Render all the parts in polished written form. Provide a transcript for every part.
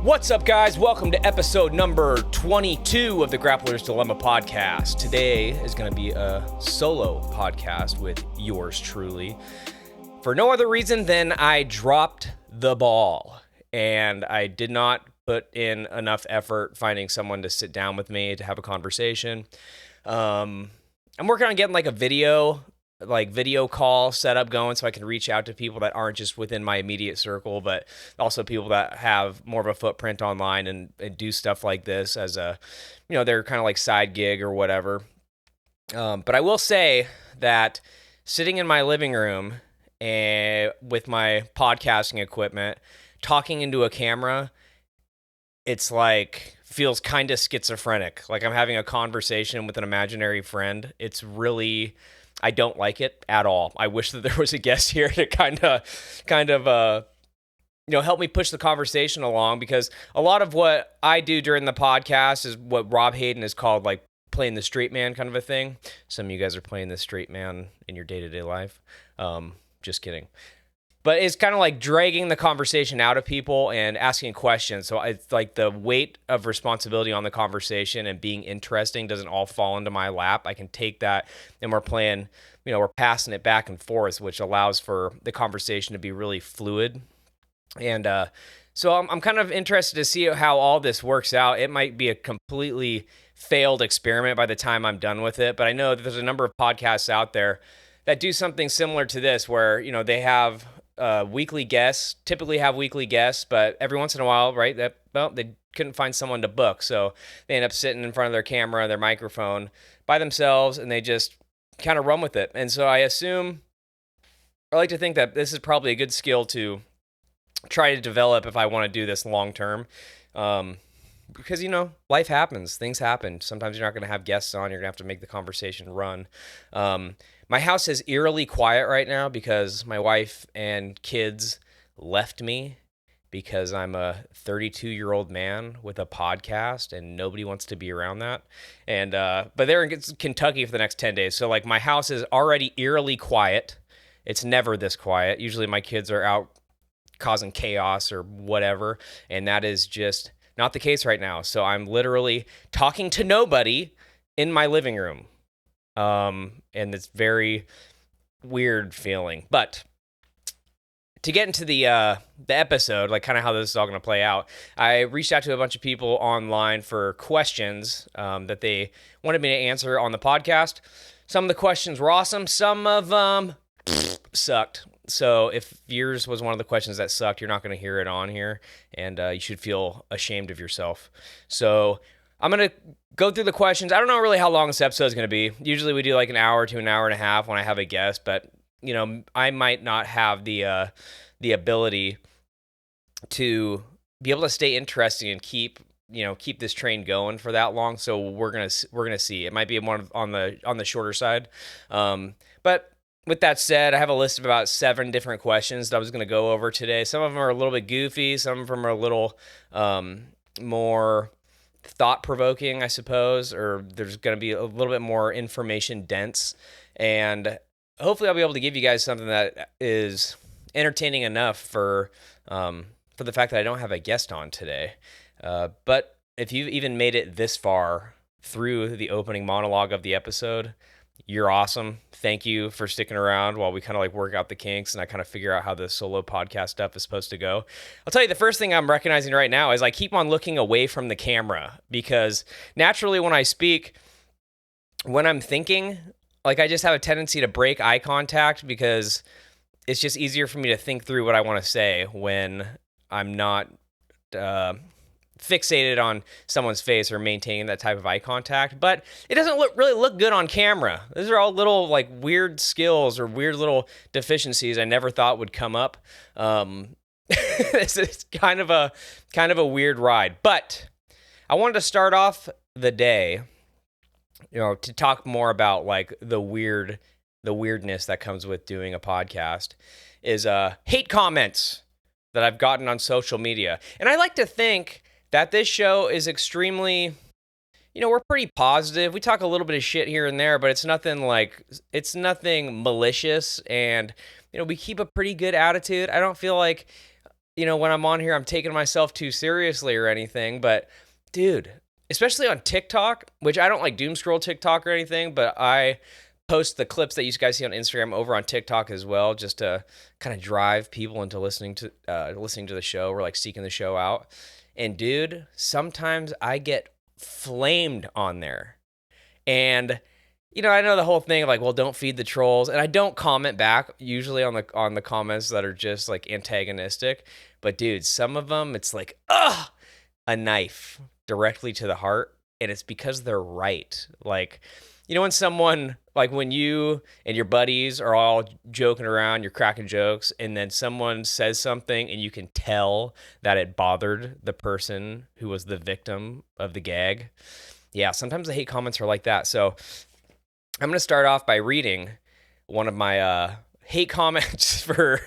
What's up, guys? Welcome to episode number 22 of the Grappler's Dilemma podcast. Today is going to be a solo podcast with yours truly. For no other reason than I dropped the ball and I did not put in enough effort finding someone to sit down with me to have a conversation. I'm working on getting like a video call setup going so I can reach out to people that aren't just within my immediate circle, but also people that have more of a footprint online and do stuff like this as a, they're kind of like side gig or whatever. But I will say that sitting in my living room and with my podcasting equipment, talking into a camera, it's like feels kind of schizophrenic. Like I'm having a conversation with an imaginary friend. It's really, I don't like it at all. I wish that there was a guest here to kind of help me push the conversation along, because a lot of what I do during the podcast is what Rob Hayden has called like playing the straight man kind of a thing. Some of you guys are playing the straight man in your day-to-day life. Just kidding. But it's kind of like dragging the conversation out of people and asking questions. So it's like the weight of responsibility on the conversation and being interesting doesn't all fall into my lap. I can take that and we're playing, we're passing it back and forth, which allows for the conversation to be really fluid. And so I'm kind of interested to see how all this works out. It might be a completely failed experiment by the time I'm done with it. But I know that there's a number of podcasts out there that do something similar to this where, they have weekly guests, typically have weekly guests, but every once in a while, right, they couldn't find someone to book. So they end up sitting in front of their camera, their microphone by themselves, and they just kind of run with it. And so I like to think that this is probably a good skill to try to develop if I want to do this long term. Because, life happens, things happen. Sometimes you're not going to have guests on, you're going to have to make the conversation run. My house is eerily quiet right now because my wife and kids left me because I'm a 32-year-old man with a podcast and nobody wants to be around that. And but they're in Kentucky for the next 10 days. So like my house is already eerily quiet. It's never this quiet. Usually my kids are out causing chaos or whatever, and that is just not the case right now. So I'm literally talking to nobody in my living room. And it's very weird feeling. But to get into the episode, like kind of how this is all going to play out, I reached out to a bunch of people online for questions that they wanted me to answer on the podcast. Some of the questions were awesome. Some of them sucked. So if yours was one of the questions that sucked, you're not going to hear it on here, and you should feel ashamed of yourself. So I'm going to go through the questions. I don't know really how long this episode is going to be. Usually we do like an hour to an hour and a half when I have a guest, but I might not have the ability to be able to stay interesting and keep this train going for that long. So we're going to see. It might be one on the shorter side. But with that said, I have a list of about 7 different questions that I was going to go over today. Some of them are a little bit goofy. Some of them are a little more thought-provoking, I suppose, or there's going to be a little bit more information dense. And hopefully I'll be able to give you guys something that is entertaining enough for the fact that I don't have a guest on today. But if you've even made it this far through the opening monologue of the episode, you're awesome. Thank you for sticking around while we kind of like work out the kinks and I kind of figure out how the solo podcast stuff is supposed to go. I'll tell you, the first thing I'm recognizing right now is I keep on looking away from the camera, because naturally when I speak, when I'm thinking, like I just have a tendency to break eye contact because it's just easier for me to think through what I want to say when I'm not fixated on someone's face or maintaining that type of eye contact. But it doesn't really look good on camera. Those are all little like weird skills or weird little deficiencies I never thought would come up. It's kind of a weird ride. But I wanted to start off the day, to talk more about like the weirdness that comes with doing a podcast, is hate comments that I've gotten on social media. And I like to think that this show is extremely we're pretty positive. We talk a little bit of shit here and there, but it's nothing malicious, and we keep a pretty good attitude. I don't feel like, when I'm on here, I'm taking myself too seriously or anything, but dude, especially on TikTok, which I don't like doom scroll TikTok or anything, but I post the clips that you guys see on Instagram over on TikTok as well, just to kind of drive people into listening to the show, or like seeking the show out. And dude, sometimes I get flamed on there. And I know the whole thing of like, well, don't feed the trolls, and I don't comment back usually on the comments that are just like antagonistic. But dude, some of them, it's like, a knife directly to the heart, and it's because they're right. Like, when someone, like when you and your buddies are all joking around, you're cracking jokes, and then someone says something and you can tell that it bothered the person who was the victim of the gag. Yeah, sometimes the hate comments are like that. So I'm going to start off by reading one of my hate comments for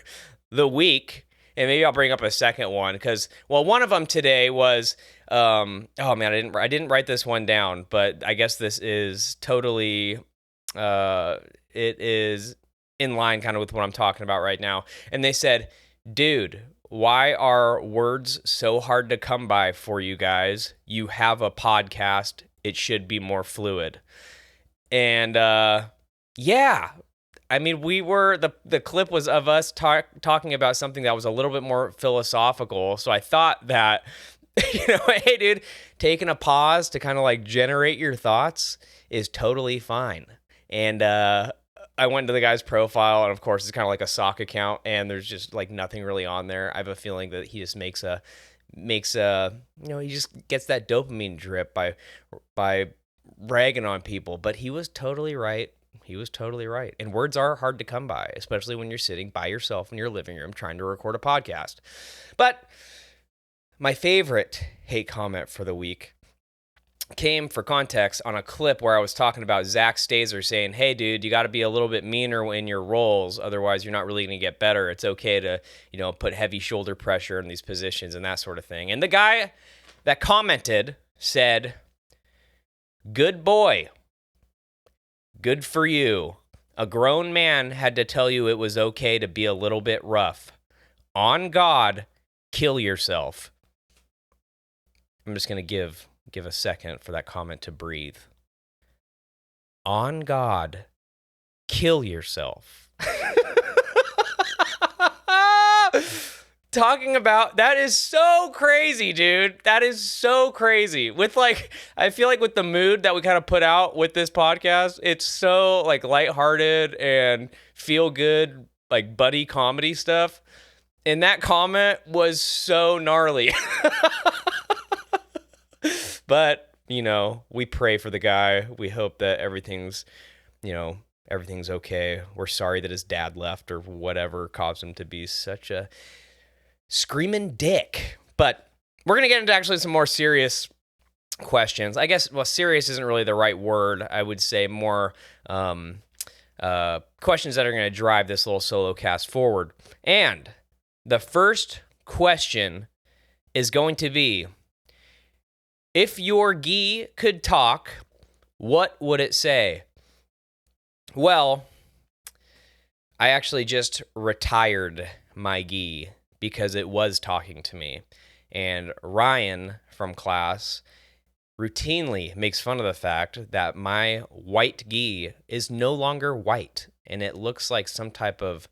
the week, and maybe I'll bring up a second one because, well, one of them today was, oh man, I didn't write this one down, but I guess this is totally, it is in line kind of with what I'm talking about right now. And they said, dude, why are words so hard to come by for you guys? You have a podcast. It should be more fluid. And yeah, I mean, the clip was of us talking about something that was a little bit more philosophical. So I thought that, hey, dude, taking a pause to kind of like generate your thoughts is totally fine. And I went to the guy's profile, and of course, it's kind of like a sock account, and there's just like nothing really on there. I have a feeling that he just makes he just gets that dopamine drip by ragging on people. But he was totally right. He was totally right. And words are hard to come by, especially when you're sitting by yourself in your living room trying to record a podcast. But my favorite hate comment for the week came, for context, on a clip where I was talking about Zach Stazer saying, hey, dude, you got to be a little bit meaner in your roles. Otherwise, you're not really going to get better. It's okay to, put heavy shoulder pressure in these positions and that sort of thing. And the guy that commented said, good boy. Good for you. A grown man had to tell you it was okay to be a little bit rough. On God, kill yourself. I'm just going to give a second for that comment to breathe. On God, kill yourself. Talking about, that is so crazy, dude. That is so crazy. With I feel like with the mood that we kind of put out with this podcast, it's so like lighthearted and feel good, like buddy comedy stuff. And that comment was so gnarly. But, we pray for the guy. We hope that everything's okay. We're sorry that his dad left or whatever caused him to be such a screaming dick. But we're going to get into actually some more serious questions. I guess, well, serious isn't really the right word. I would say more questions that are going to drive this little solo cast forward. And the first question is going to be, if your gi could talk, what would it say? Well, I actually just retired my gi because it was talking to me. And Ryan from class routinely makes fun of the fact that my white gi is no longer white. And it looks like some type of,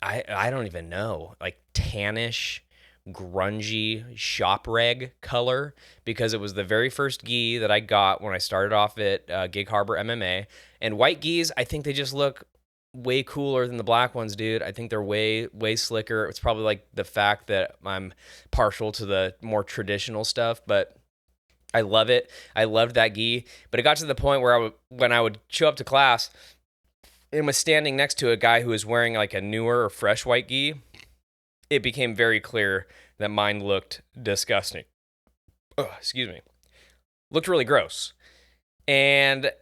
I don't even know, like tannish, grungy shop reg color, because it was the very first gi that I got when I started off at Gig Harbor MMA. And white gis, I think they just look way cooler than the black ones, dude. I think they're way slicker. It's probably like the fact that I'm partial to the more traditional stuff, but I love it. I loved that gi. But it got to the point where when I would show up to class and was standing next to a guy who was wearing like a newer or fresh white gi, it became very clear that mine looked disgusting. Excuse me. Looked really gross. And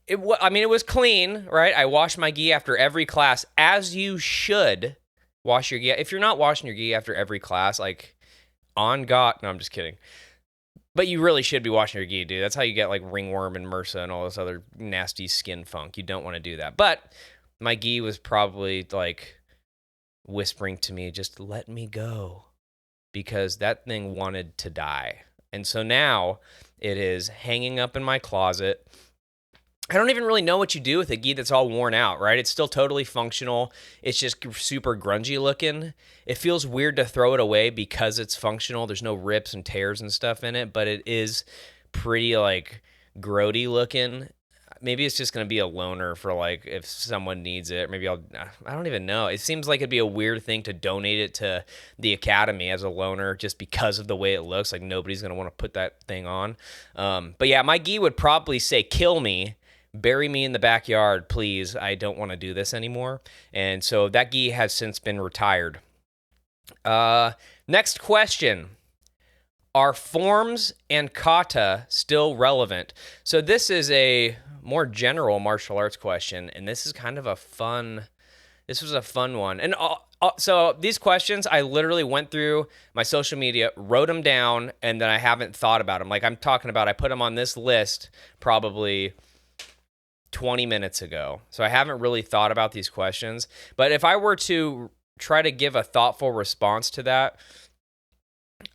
it was clean, right? I washed my gi after every class, as you should wash your gi. If you're not washing your gi after every class, like, on God, no, I'm just kidding. But you really should be washing your gi, dude. That's how you get like ringworm and MRSA and all this other nasty skin funk. You don't want to do that. But my gi was probably like whispering to me, just let me go, because that thing wanted to die. And so now it is hanging up in my closet. I don't even really know what you do with a gi that's all worn out, right? It's still totally functional. It's just super grungy looking. It feels weird to throw it away because it's functional. There's no rips and tears and stuff in it, but it is pretty like grody looking. Maybe it's just going to be a loaner for like if someone needs it. Maybe I don't even know. It seems like it'd be a weird thing to donate it to the academy as a loaner just because of the way it looks. Like nobody's going to want to put that thing on. But yeah, my gi would probably say, kill me. Bury me in the backyard, please. I don't want to do this anymore. And so that gi has since been retired. Next question. Are forms and kata still relevant? So this is a more general martial arts question, and this is kind of a fun one. And so these questions, I literally went through my social media, wrote them down, and then I haven't thought about them. Like I'm talking about, I put them on this list probably 20 minutes ago. So I haven't really thought about these questions. But if I were to try to give a thoughtful response to that,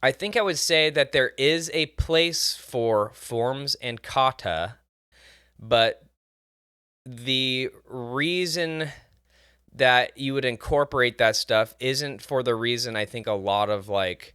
I think I would say that there is a place for forms and kata, but the reason that you would incorporate that stuff isn't for the reason I think a lot of like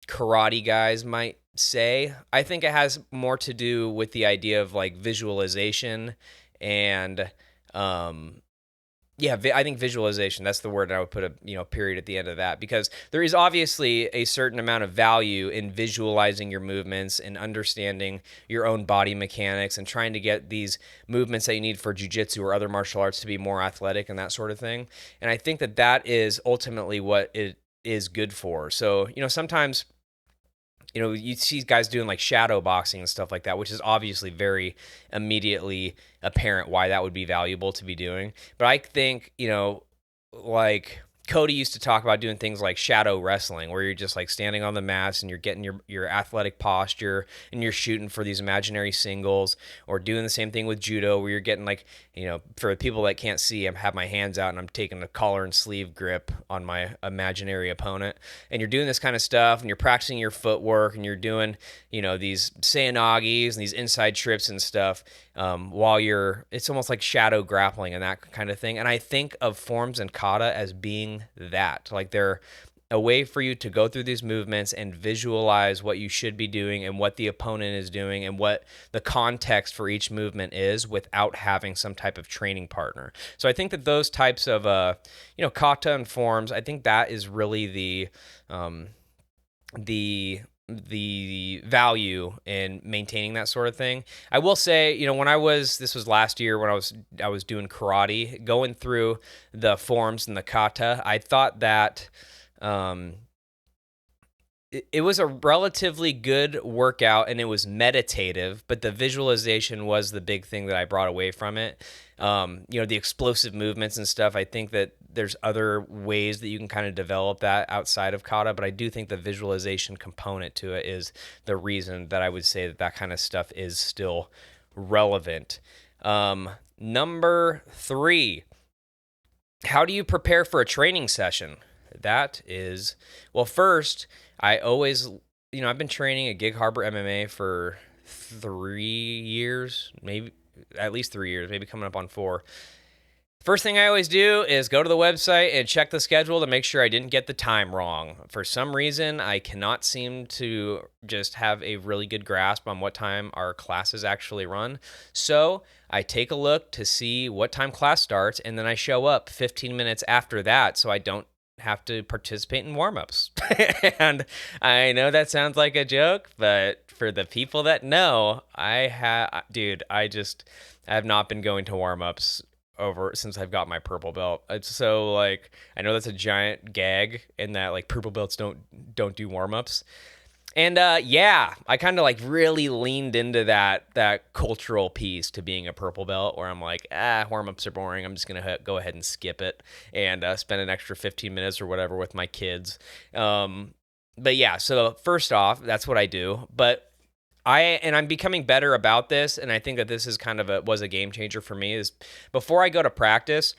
karate guys might say. I think it has more to do with the idea of like visualization and I think visualization, that's the word. I would put a period at the end of that, because there is obviously a certain amount of value in visualizing your movements and understanding your own body mechanics and trying to get these movements that you need for jiu-jitsu or other martial arts to be more athletic and that sort of thing. And I think that that is ultimately what it is good for. So, sometimes you see guys doing like shadow boxing and stuff like that, which is obviously very immediately apparent why that would be valuable to be doing. But I think, like Cody used to talk about doing things like shadow wrestling, where you're just like standing on the mats and you're getting your athletic posture and you're shooting for these imaginary singles, or doing the same thing with judo, where you're getting like, for people that can't see, I have my hands out and I'm taking a collar and sleeve grip on my imaginary opponent. And you're doing this kind of stuff and you're practicing your footwork and you're doing, these seonagis and these inside trips and stuff while it's almost like shadow grappling and that kind of thing. And I think of forms and kata as being that, like they're a way for you to go through these movements and visualize what you should be doing and what the opponent is doing and what the context for each movement is without having some type of training partner. So I think that those types of kata and forms, I think that is really the value in maintaining that sort of thing. I will say, this was last year when I was doing karate, going through the forms and the kata, I thought that it was a relatively good workout and it was meditative, but the visualization was the big thing that I brought away from it. The explosive movements and stuff, I think that there's other ways that you can kind of develop that outside of kata, but I do think the visualization component to it is the reason that I would say that kind of stuff is still relevant. Number 3, how do you prepare for a training session? That is, well, first, I always, I've been training at Gig Harbor MMA for 3 years, maybe at least 3 years, maybe coming up on 4. First thing I always do is go to the website and check the schedule to make sure I didn't get the time wrong. For some reason, I cannot seem to just have a really good grasp on what time our classes actually run. So I take a look to see what time class starts, and then I show up 15 minutes after that so I don't have to participate in warm-ups. And I know that sounds like a joke, but for the people that know, I have not been going to warm-ups since I've got my purple belt. It's so like, I know that's a giant gag in that like purple belts don't do warm-ups. And I kind of like really leaned into that cultural piece to being a purple belt, where I'm like, warm-ups are boring. I'm just going to go ahead and skip it and spend an extra 15 minutes or whatever with my kids. But yeah, so first off, that's what I do. But I'm becoming better about this, and I think that this is kind of was a game changer for me. Is before I go to practice,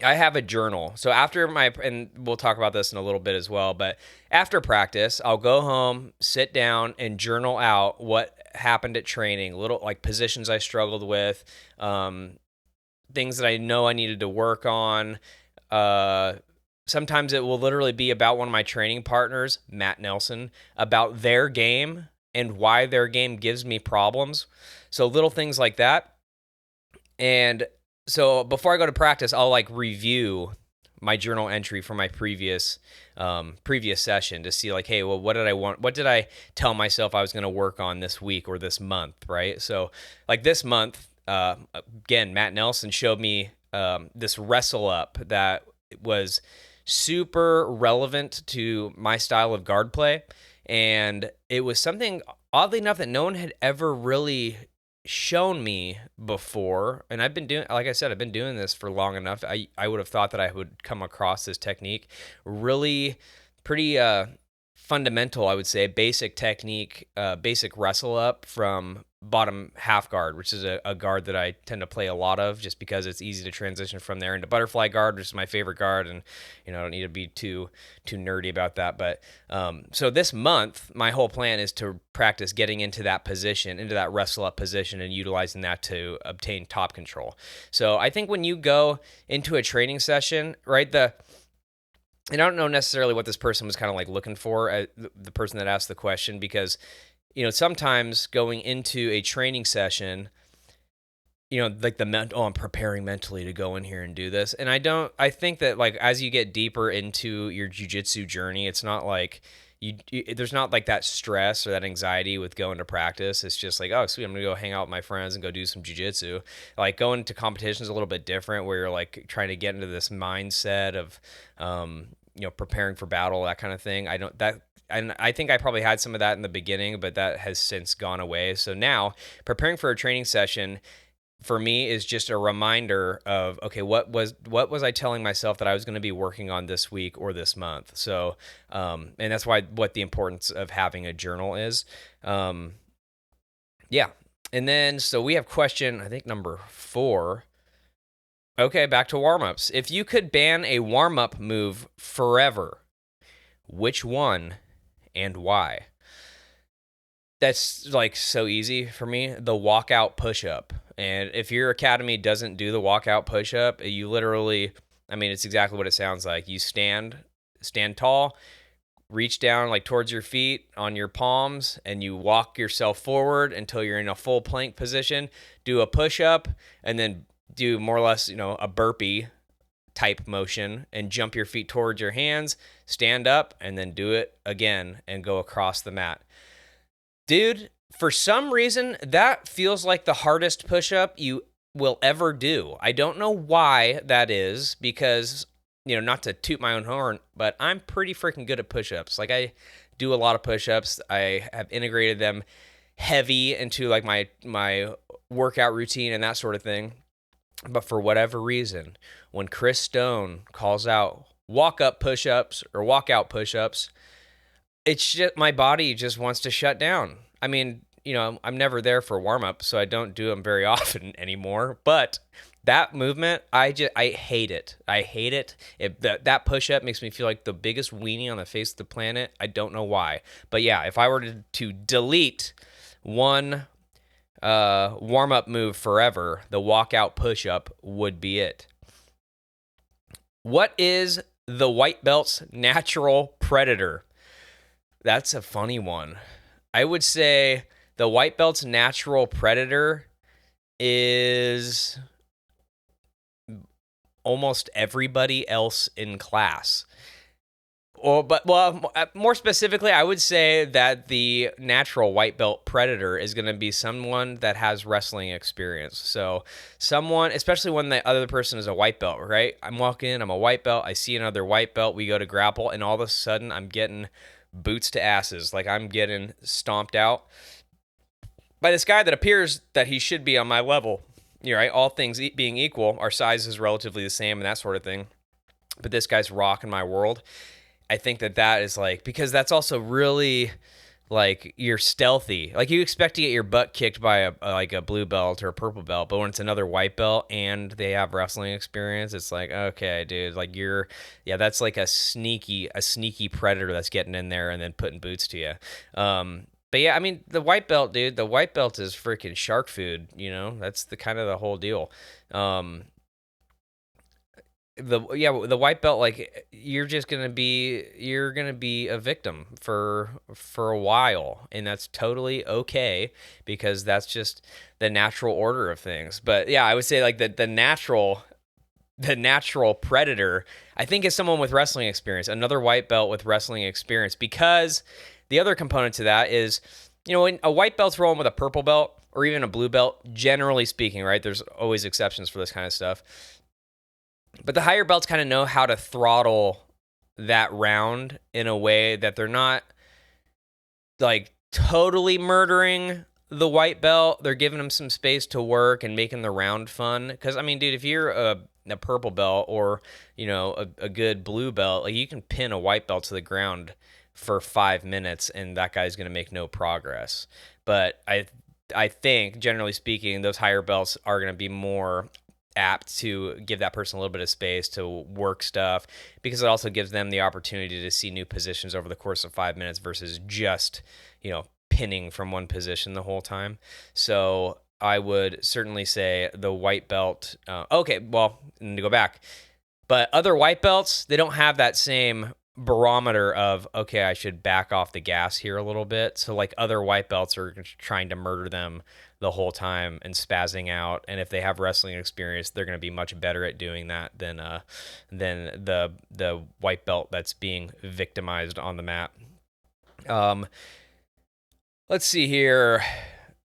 I have a journal. So and we'll talk about this in a little bit as well, but after practice, I'll go home, sit down, and journal out what happened at training, little like positions I struggled with, things that I know I needed to work on. Sometimes it will literally be about one of my training partners, Matt Nelson, about their game and why their game gives me problems. So little things like that. And so before I go to practice, I'll like review my journal entry from my previous session to see like, hey, well, what did I want? What did I tell myself I was going to work on this week or this month, right? So like this month, again, Matt Nelson showed me this wrestle up that was super relevant to my style of guard play. And it was something, oddly enough, that no one had ever really shown me before. And I've been doing, like I said, I've been doing this for long enough. I would have thought that I would come across this technique. Really pretty fundamental, I would say, basic technique, basic wrestle up from bottom half guard, which is a guard that I tend to play a lot of just because it's easy to transition from there into butterfly guard, which is my favorite guard. And, I don't need to be too nerdy about that. But so this month, my whole plan is to practice getting into that position, into that wrestle up position, and utilizing that to obtain top control. So I think when you go into a training session, right, and I don't know necessarily what this person was kind of like looking for, the person that asked the question, because sometimes going into a training session, like I'm preparing mentally to go in here and do this. And I think that like, as you get deeper into your jiu-jitsu journey, it's not like there's not like that stress or that anxiety with going to practice. It's just like, oh, sweet, I'm going to go hang out with my friends and go do some jiu-jitsu. Like going to competition is a little bit different where you're like trying to get into this mindset of, preparing for battle, that kind of thing. And I think I probably had some of that in the beginning, but that has since gone away. So now preparing for a training session for me is just a reminder of, okay, what was I telling myself that I was going to be working on this week or this month? So, and that's what the importance of having a journal is. Yeah. And then, so we have question, I think number 4. Okay, back to warm-ups. If you could ban a warm-up move forever, which one and why? That's like so easy for me. The walkout push-up. And if your academy doesn't do the walkout push-up, you literally, it's exactly what it sounds like. You stand tall, reach down like towards your feet on your palms, and you walk yourself forward until you're in a full plank position, do a push-up, and then do more or less, a burpee type motion and jump your feet towards your hands, stand up, and then do it again and go across the mat. Dude, for some reason, that feels like the hardest push-up you will ever do. I don't know why that is, because, not to toot my own horn, but I'm pretty freaking good at push-ups. Like, I do a lot of push-ups. I have integrated them heavy into like my workout routine and that sort of thing. But for whatever reason, when Chris Stone calls out walk-up push-ups or walk-out push-ups, it's just my body just wants to shut down. I'm never there for warm-up, so I don't do them very often anymore. But that movement, I hate it. I hate it. That push-up makes me feel like the biggest weenie on the face of the planet. I don't know why. But yeah, if I were to delete one warm-up move forever, the walkout push-up would be it. What is the white belt's natural predator? That's a funny one. I would say the white belt's natural predator is almost everybody else in class. More specifically, I would say that the natural white belt predator is going to be someone that has wrestling experience. So someone, especially when the other person is a white belt, right? I'm walking in, I'm a white belt, I see another white belt, we go to grapple, and all of a sudden I'm getting boots to asses. Like I'm getting stomped out by this guy that appears that he should be on my level. Right? All things being equal, our size is relatively the same and that sort of thing. But this guy's rocking my world. I think that is like, because that's also really like you're stealthy. Like you expect to get your butt kicked by a blue belt or a purple belt, but when it's another white belt and they have wrestling experience, it's like, okay, dude, like that's like a sneaky predator that's getting in there and then putting boots to you. But yeah, I mean, the white belt, dude, the white belt is freaking shark food, That's the kind of the whole deal. The white belt, like you're gonna be a victim for a while, and that's totally okay because that's just the natural order of things. But yeah, I would say like the natural predator, I think, is someone with wrestling experience, another white belt with wrestling experience, because the other component to that is, when a white belt's rolling with a purple belt or even a blue belt, generally speaking, right? There's always exceptions for this kind of stuff. But the higher belts kind of know how to throttle that round in a way that they're not like totally murdering the white belt. They're giving them some space to work and making the round fun. Because, I mean, dude, if you're a purple belt or, a good blue belt, like you can pin a white belt to the ground for 5 minutes and that guy's going to make no progress. But I think, generally speaking, those higher belts are going to be more apt to give that person a little bit of space to work stuff, because it also gives them the opportunity to see new positions over the course of 5 minutes versus just, pinning from one position the whole time. So I would certainly say the white belt. Okay, well, to go back, but other white belts, they don't have that same barometer of, okay, I should back off the gas here a little bit. So like other white belts are trying to murder them the whole time and spazzing out, and if they have wrestling experience, they're going to be much better at doing that than the white belt that's being victimized on the mat. Let's see here.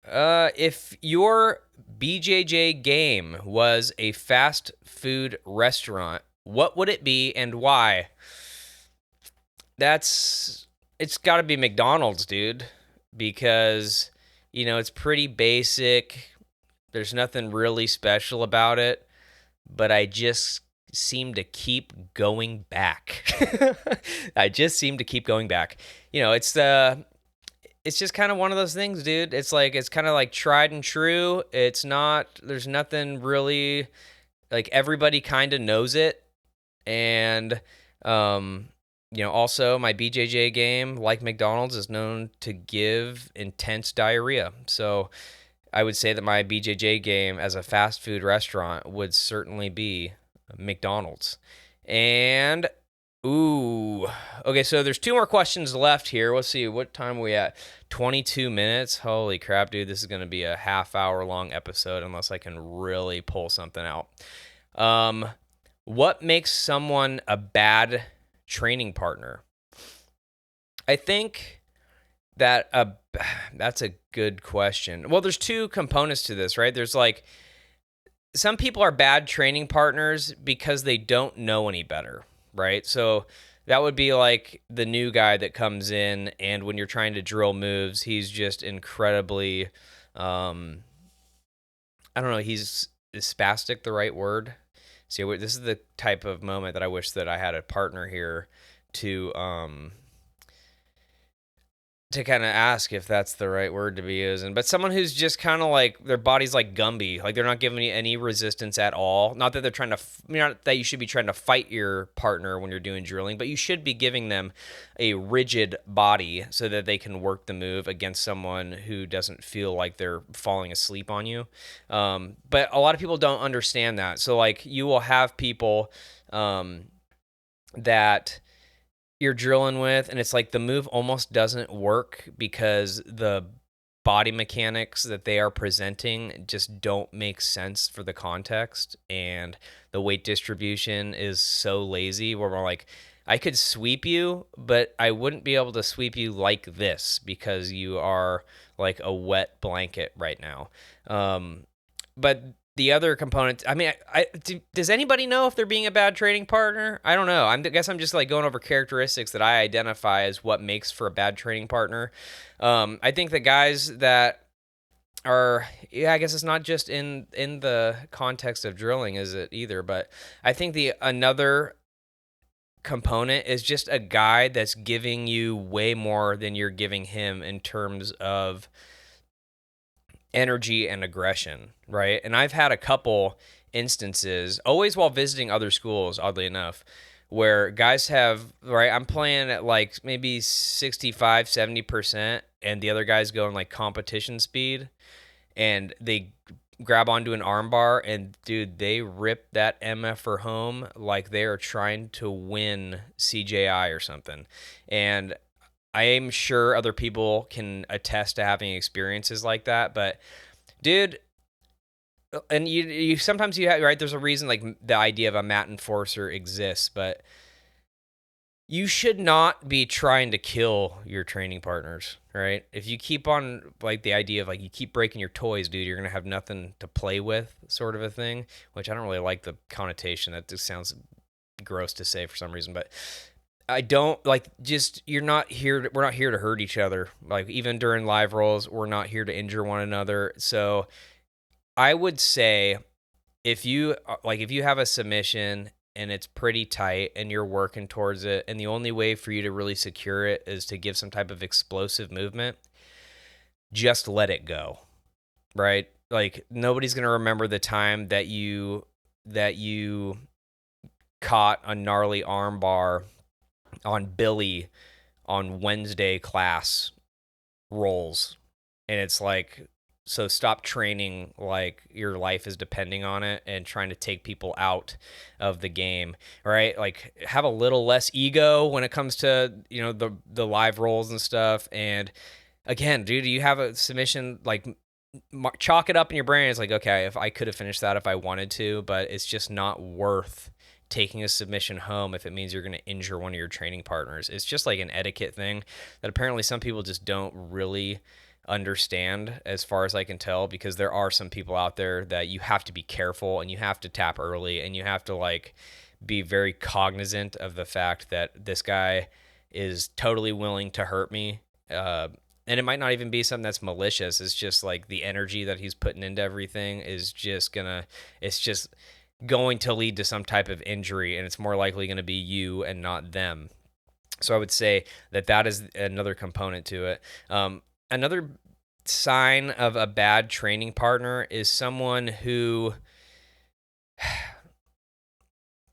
If your BJJ game was a fast food restaurant, what would it be and why? It's got to be McDonald's, dude, because it's pretty basic. There's nothing really special about it, but I just seem to keep going back. It's just kind of one of those things, dude. It's kind of like tried and true. There's nothing really, like everybody kind of knows it. And, also my BJJ game, like McDonald's, is known to give intense diarrhea. So I would say that my BJJ game as a fast food restaurant would certainly be McDonald's. And, okay, so there's 2 more questions left here. Let's see, what time are we at? 22 minutes? Holy crap, dude. This is going to be a half-hour long episode unless I can really pull something out. What makes someone a bad training partner? I think that that's a good question. Well, there's 2 components to this, right? There's like, some people are bad training partners because they don't know any better, right? So that would be like the new guy that comes in, and when you're trying to drill moves, he's just incredibly, I don't know, is spastic the right word? See, this is the type of moment that I wish that I had a partner here to kind of ask if that's the right word to be using. But someone who's just kind of like, their body's like Gumby, like they're not giving you any resistance at all. Not that they're trying to, not that you should be trying to fight your partner when you're doing drilling, but you should be giving them a rigid body so that they can work the move against someone who doesn't feel like they're falling asleep on you. But a lot of people don't understand that. So like, you will have people that you're drilling with, and it's like the move almost doesn't work because the body mechanics that they are presenting just don't make sense for the context, and the weight distribution is so lazy where we're like, I could sweep you, but I wouldn't be able to sweep you like this because you are like a wet blanket right now. But the other component, I mean, does anybody know if they're being a bad training partner? I don't know. I guess I'm just like going over characteristics that I identify as what makes for a bad training partner. I think the guys that are, I guess it's not just in the context of drilling, is it either? But I think another component is just a guy that's giving you way more than you're giving him in terms of energy and aggression, right? And I've had a couple instances, always while visiting other schools, oddly enough, where guys have, right, I'm playing at like maybe 65, 70%, and the other guy's going like competition speed, and they grab onto an armbar, and dude, they rip that MFer home like they are trying to win CJI or something. And I am sure other people can attest to having experiences like that, but dude, and you sometimes you have, right, there's a reason like the idea of a mat enforcer exists, but you should not be trying to kill your training partners, right? If you keep on like the idea of like you keep breaking your toys, dude, you're going to have nothing to play with, sort of a thing, which I don't really like the connotation. That just sounds gross to say for some reason, but I don't like, just, we're not here to hurt each other. Like even during live rolls, we're not here to injure one another. So I would say if you have a submission and it's pretty tight and you're working towards it, and the only way for you to really secure it is to give some type of explosive movement, just let it go, right? Like nobody's going to remember the time that you caught a gnarly arm bar on Billy on Wednesday class rolls. And it's like, so stop training like your life is depending on it and trying to take people out of the game, right? Like have a little less ego when it comes to, the live rolls and stuff. And again, dude, you have a submission, like chalk it up in your brain. It's like, okay, if I could have finished that if I wanted to, but it's just not worth taking a submission home if it means you're going to injure one of your training partners. It's just like an etiquette thing that apparently some people just don't really understand, as far as I can tell, because there are some people out there that you have to be careful and you have to tap early and you have to like be very cognizant of the fact that this guy is totally willing to hurt me. And it might not even be something that's malicious. It's just like the energy that he's putting into everything is just going to lead to some type of injury, and it's more likely going to be you and not them. So I would say that is another component to it. Another sign of a bad training partner is someone who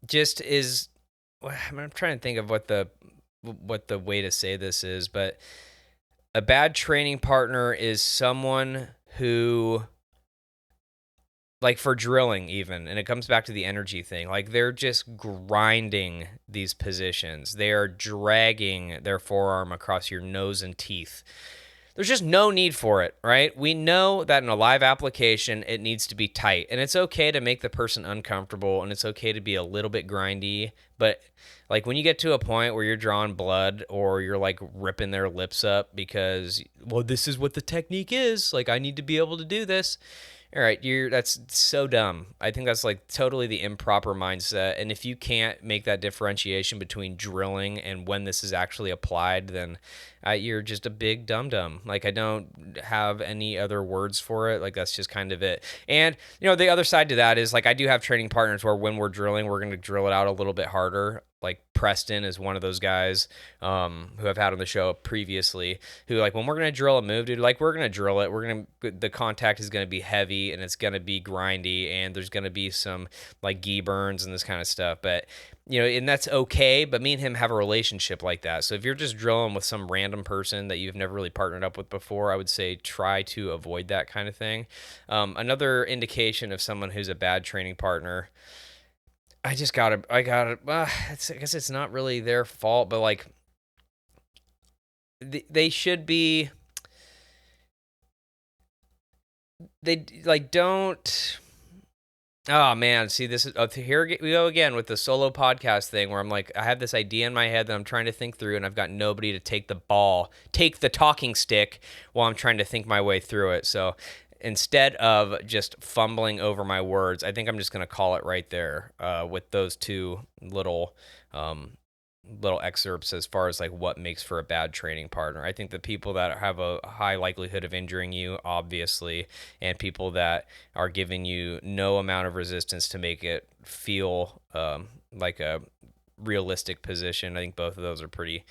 just is, I'm trying to think of what the way to say this is, but a bad training partner is someone who, like for drilling even, and it comes back to the energy thing, like they're just grinding these positions. They are dragging their forearm across your nose and teeth. There's just no need for it, right? We know that in a live application, it needs to be tight, and it's okay to make the person uncomfortable, and it's okay to be a little bit grindy, but like when you get to a point where you're drawing blood or you're like ripping their lips up because, well, this is what the technique is, like I need to be able to do this. All right, that's so dumb. I think that's like totally the improper mindset. And if you can't make that differentiation between drilling and when this is actually applied, then you're just a big dum-dum. Like I don't have any other words for it. Like that's just kind of it. And the other side to that is like I do have training partners where when we're drilling, we're going to drill it out a little bit harder. Like Preston is one of those guys who I've had on the show previously, who like when we're gonna drill a move, dude, like we're gonna drill it. The contact is gonna be heavy and it's gonna be grindy and there's gonna be some like gi burns and this kind of stuff. But and that's okay. But me and him have a relationship like that. So if you're just drilling with some random person that you've never really partnered up with before, I would say try to avoid that kind of thing. Another indication of someone who's a bad training partner. I guess it's not really their fault, but like they should be, they like don't, oh man, see this is, here we go again with the solo podcast thing where I'm like, I have this idea in my head that I'm trying to think through and I've got nobody to take the talking stick while I'm trying to think my way through it. So instead of just fumbling over my words, I think I'm just going to call it right there with those two little excerpts as far as like what makes for a bad training partner. I think the people that have a high likelihood of injuring you, obviously, and people that are giving you no amount of resistance to make it feel like a realistic position. I think both of those are pretty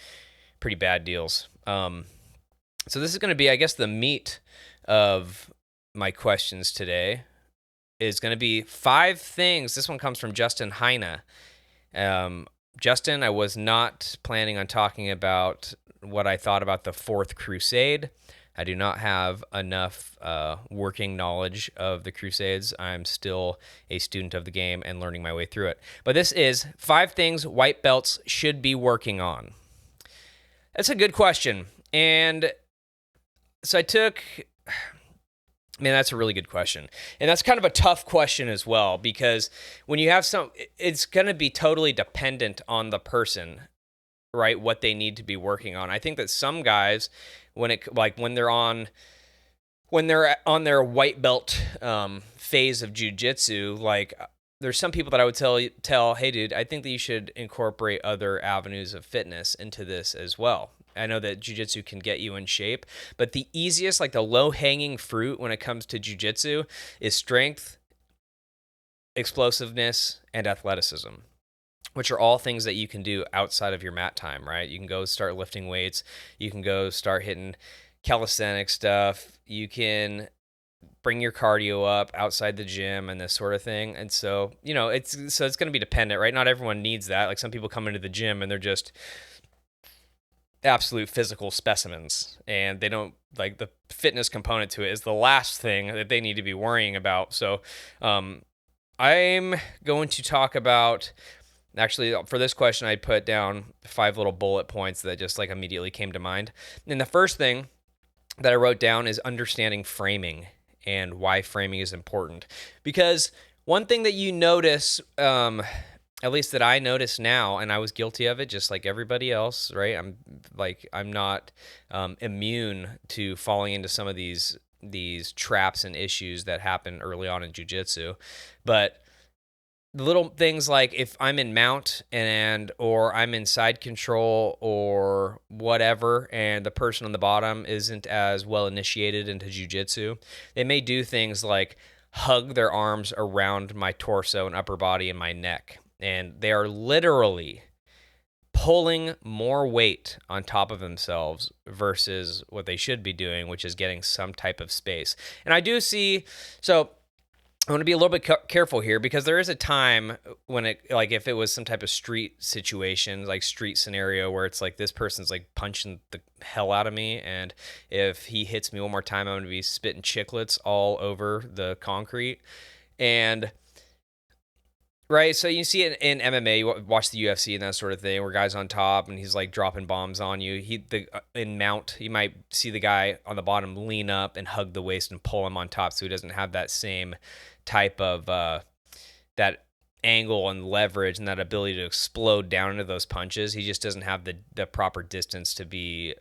bad deals. So this is going to be, I guess, the meat of my questions today is going to be 5 things. This one comes from Justin Heine. Justin, I was not planning on talking about what I thought about the Fourth Crusade. I do not have enough working knowledge of the Crusades. I'm still a student of the game and learning my way through it. But this is 5 things white belts should be working on. That's a good question. And so that's a really good question. And that's kind of a tough question as well, because when you have it's going to be totally dependent on the person, right? What they need to be working on. I think that some guys, when they're on their white belt phase of jiu-jitsu, like there's some people that I would tell, hey dude, I think that you should incorporate other avenues of fitness into this as well. I know that jiu-jitsu can get you in shape, but the easiest, like the low-hanging fruit when it comes to jiu-jitsu is strength, explosiveness, and athleticism, which are all things that you can do outside of your mat time, right? You can go start lifting weights. You can go start hitting calisthenic stuff. You can bring your cardio up outside the gym and this sort of thing. And so, it's going to be dependent, right? Not everyone needs that. Like some people come into the gym and they're just absolute physical specimens, and they don't, like, the fitness component to it is the last thing that they need to be worrying about. So I'm going to talk about, actually for this question I put down 5 little bullet points that just like immediately came to mind. And the first thing that I wrote down is understanding framing and why framing is important. Because one thing that you notice, at least that I notice now, and I was guilty of it just like everybody else, right? I'm not immune to falling into some of these traps and issues that happen early on in jiu-jitsu. But the little things like if I'm in mount or I'm in side control or whatever, and the person on the bottom isn't as well initiated into jiu-jitsu, they may do things like hug their arms around my torso and upper body and my neck. And they are literally pulling more weight on top of themselves versus what they should be doing, which is getting some type of space. And I do see, so I want to be a little bit careful here, because there is a time when if it was some type of street situation, like street scenario where it's like this person's like punching the hell out of me, and if he hits me one more time, I'm going to be spitting chiclets all over the concrete. And right, so you see it in MMA, you watch the UFC and that sort of thing, where guys on top and he's like dropping bombs on you. In mount, you might see the guy on the bottom lean up and hug the waist and pull him on top, so he doesn't have that same type of that angle and leverage and that ability to explode down into those punches. He just doesn't have the proper distance to be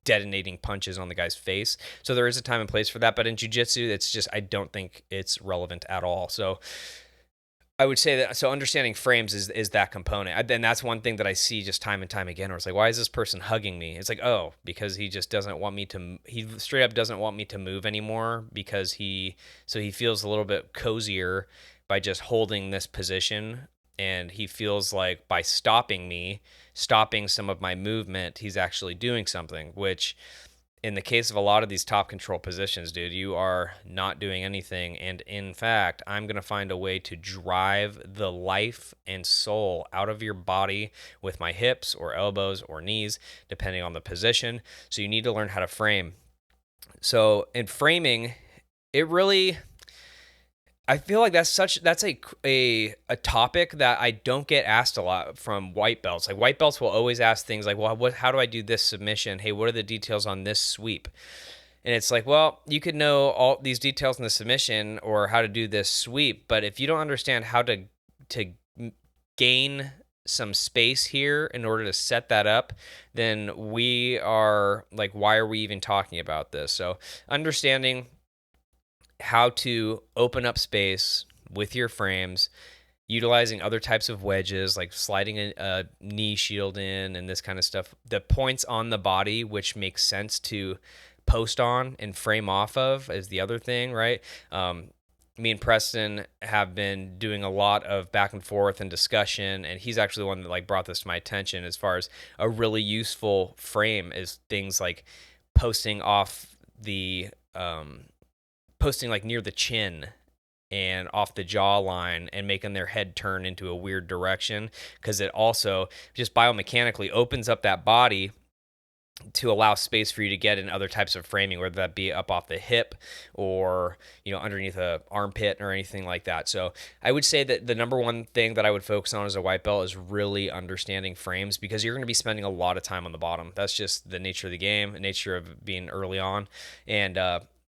detonating punches on the guy's face. So there is a time and place for that, but in jiu-jitsu, it's just, I don't think it's relevant at all. So I would say that, so understanding frames is that component. And that's one thing that I see just time and time again, where it's like, why is this person hugging me? It's like, oh, because he just doesn't want me to, he straight up doesn't want me to move anymore, because he feels a little bit cozier by just holding this position. And he feels like by stopping some of my movement, he's actually doing something, which in the case of a lot of these top control positions, dude, you are not doing anything. And in fact, I'm going to find a way to drive the life and soul out of your body with my hips or elbows or knees, depending on the position. So you need to learn how to frame. So in framing, it really, I feel like that's a topic that I don't get asked a lot from white belts. Like white belts will always ask things like, well, how do I do this submission? Hey, what are the details on this sweep? And it's like, well, you could know all these details in the submission or how to do this sweep, but if you don't understand how to gain some space here in order to set that up, then we are like, why are we even talking about this? So understanding how to open up space with your frames, utilizing other types of wedges, like sliding a knee shield in and this kind of stuff. The points on the body, which makes sense to post on and frame off of, is the other thing, right? me and Preston have been doing a lot of back and forth and discussion, and he's actually the one that like brought this to my attention as far as a really useful frame is things like posting off the posting like near the chin and off the jawline and making their head turn into a weird direction, because it also just biomechanically opens up that body to allow space for you to get in other types of framing, whether that be up off the hip or, underneath a armpit or anything like that. So I would say that the number one thing that I would focus on as a white belt is really understanding frames, because you're going to be spending a lot of time on the bottom. That's just the nature of the game, the nature of being early on. And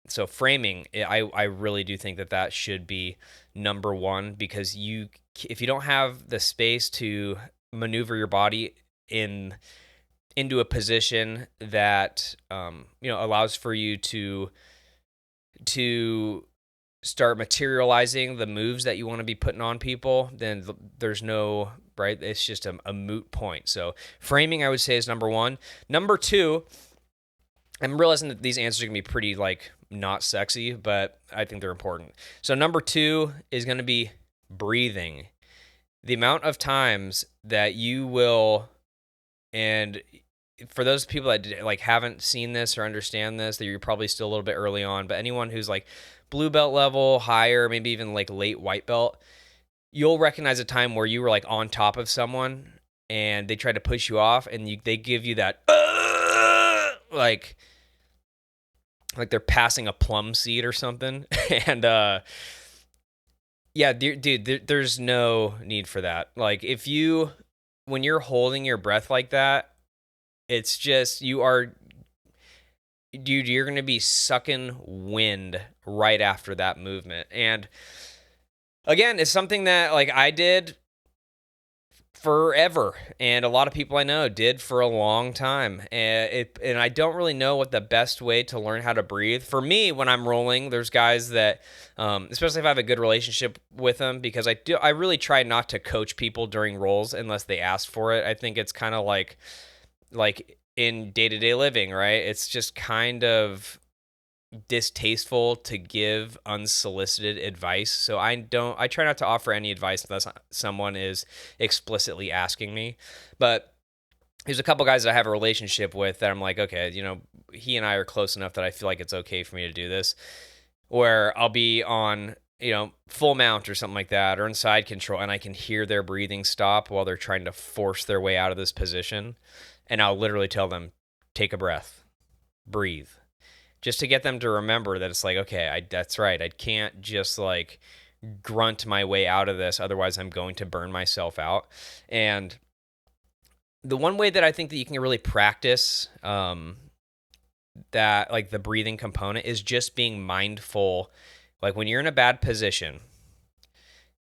so framing, I really do think that should be number one, because if you don't have the space to maneuver your body into a position that allows for you to start materializing the moves that you want to be putting on people, then there's no right. It's just a moot point. So framing, I would say, is number one. Number two, I'm realizing that these answers are gonna be pretty like not sexy, but I think they're important. So number two is going to be breathing. The amount of times that you will, and for those people that like haven't seen this or understand this, that you're probably still a little bit early on, but anyone who's like blue belt level, higher, maybe even like late white belt, you'll recognize a time where you were like on top of someone and they tried to push you off, and they give you that like they're passing a plum seed or something. And yeah, dude, there's no need for that. Like when you're holding your breath like that, it's just you're going to be sucking wind right after that movement. And again, it's something that like I did forever, and a lot of people I know did for a long time, and I don't really know what the best way to learn how to breathe. For me, when I'm rolling, there's guys that especially if I have a good relationship with them, because I really try not to coach people during rolls unless they ask for it. I think it's kind of like in day-to-day living, right? It's just kind of distasteful to give unsolicited advice. So I try not to offer any advice unless someone is explicitly asking me. But there's a couple guys that I have a relationship with that I'm like, okay, he and I are close enough that I feel like it's okay for me to do this, where I'll be on full mount or something like that, or in side control, and I can hear their breathing stop while they're trying to force their way out of this position. And I'll literally tell them, take a breath, breathe, just to get them to remember that it's like, okay, that's right. I can't just like grunt my way out of this. Otherwise, I'm going to burn myself out. And the one way that I think that you can really practice that, like the breathing component, is just being mindful. Like when you're in a bad position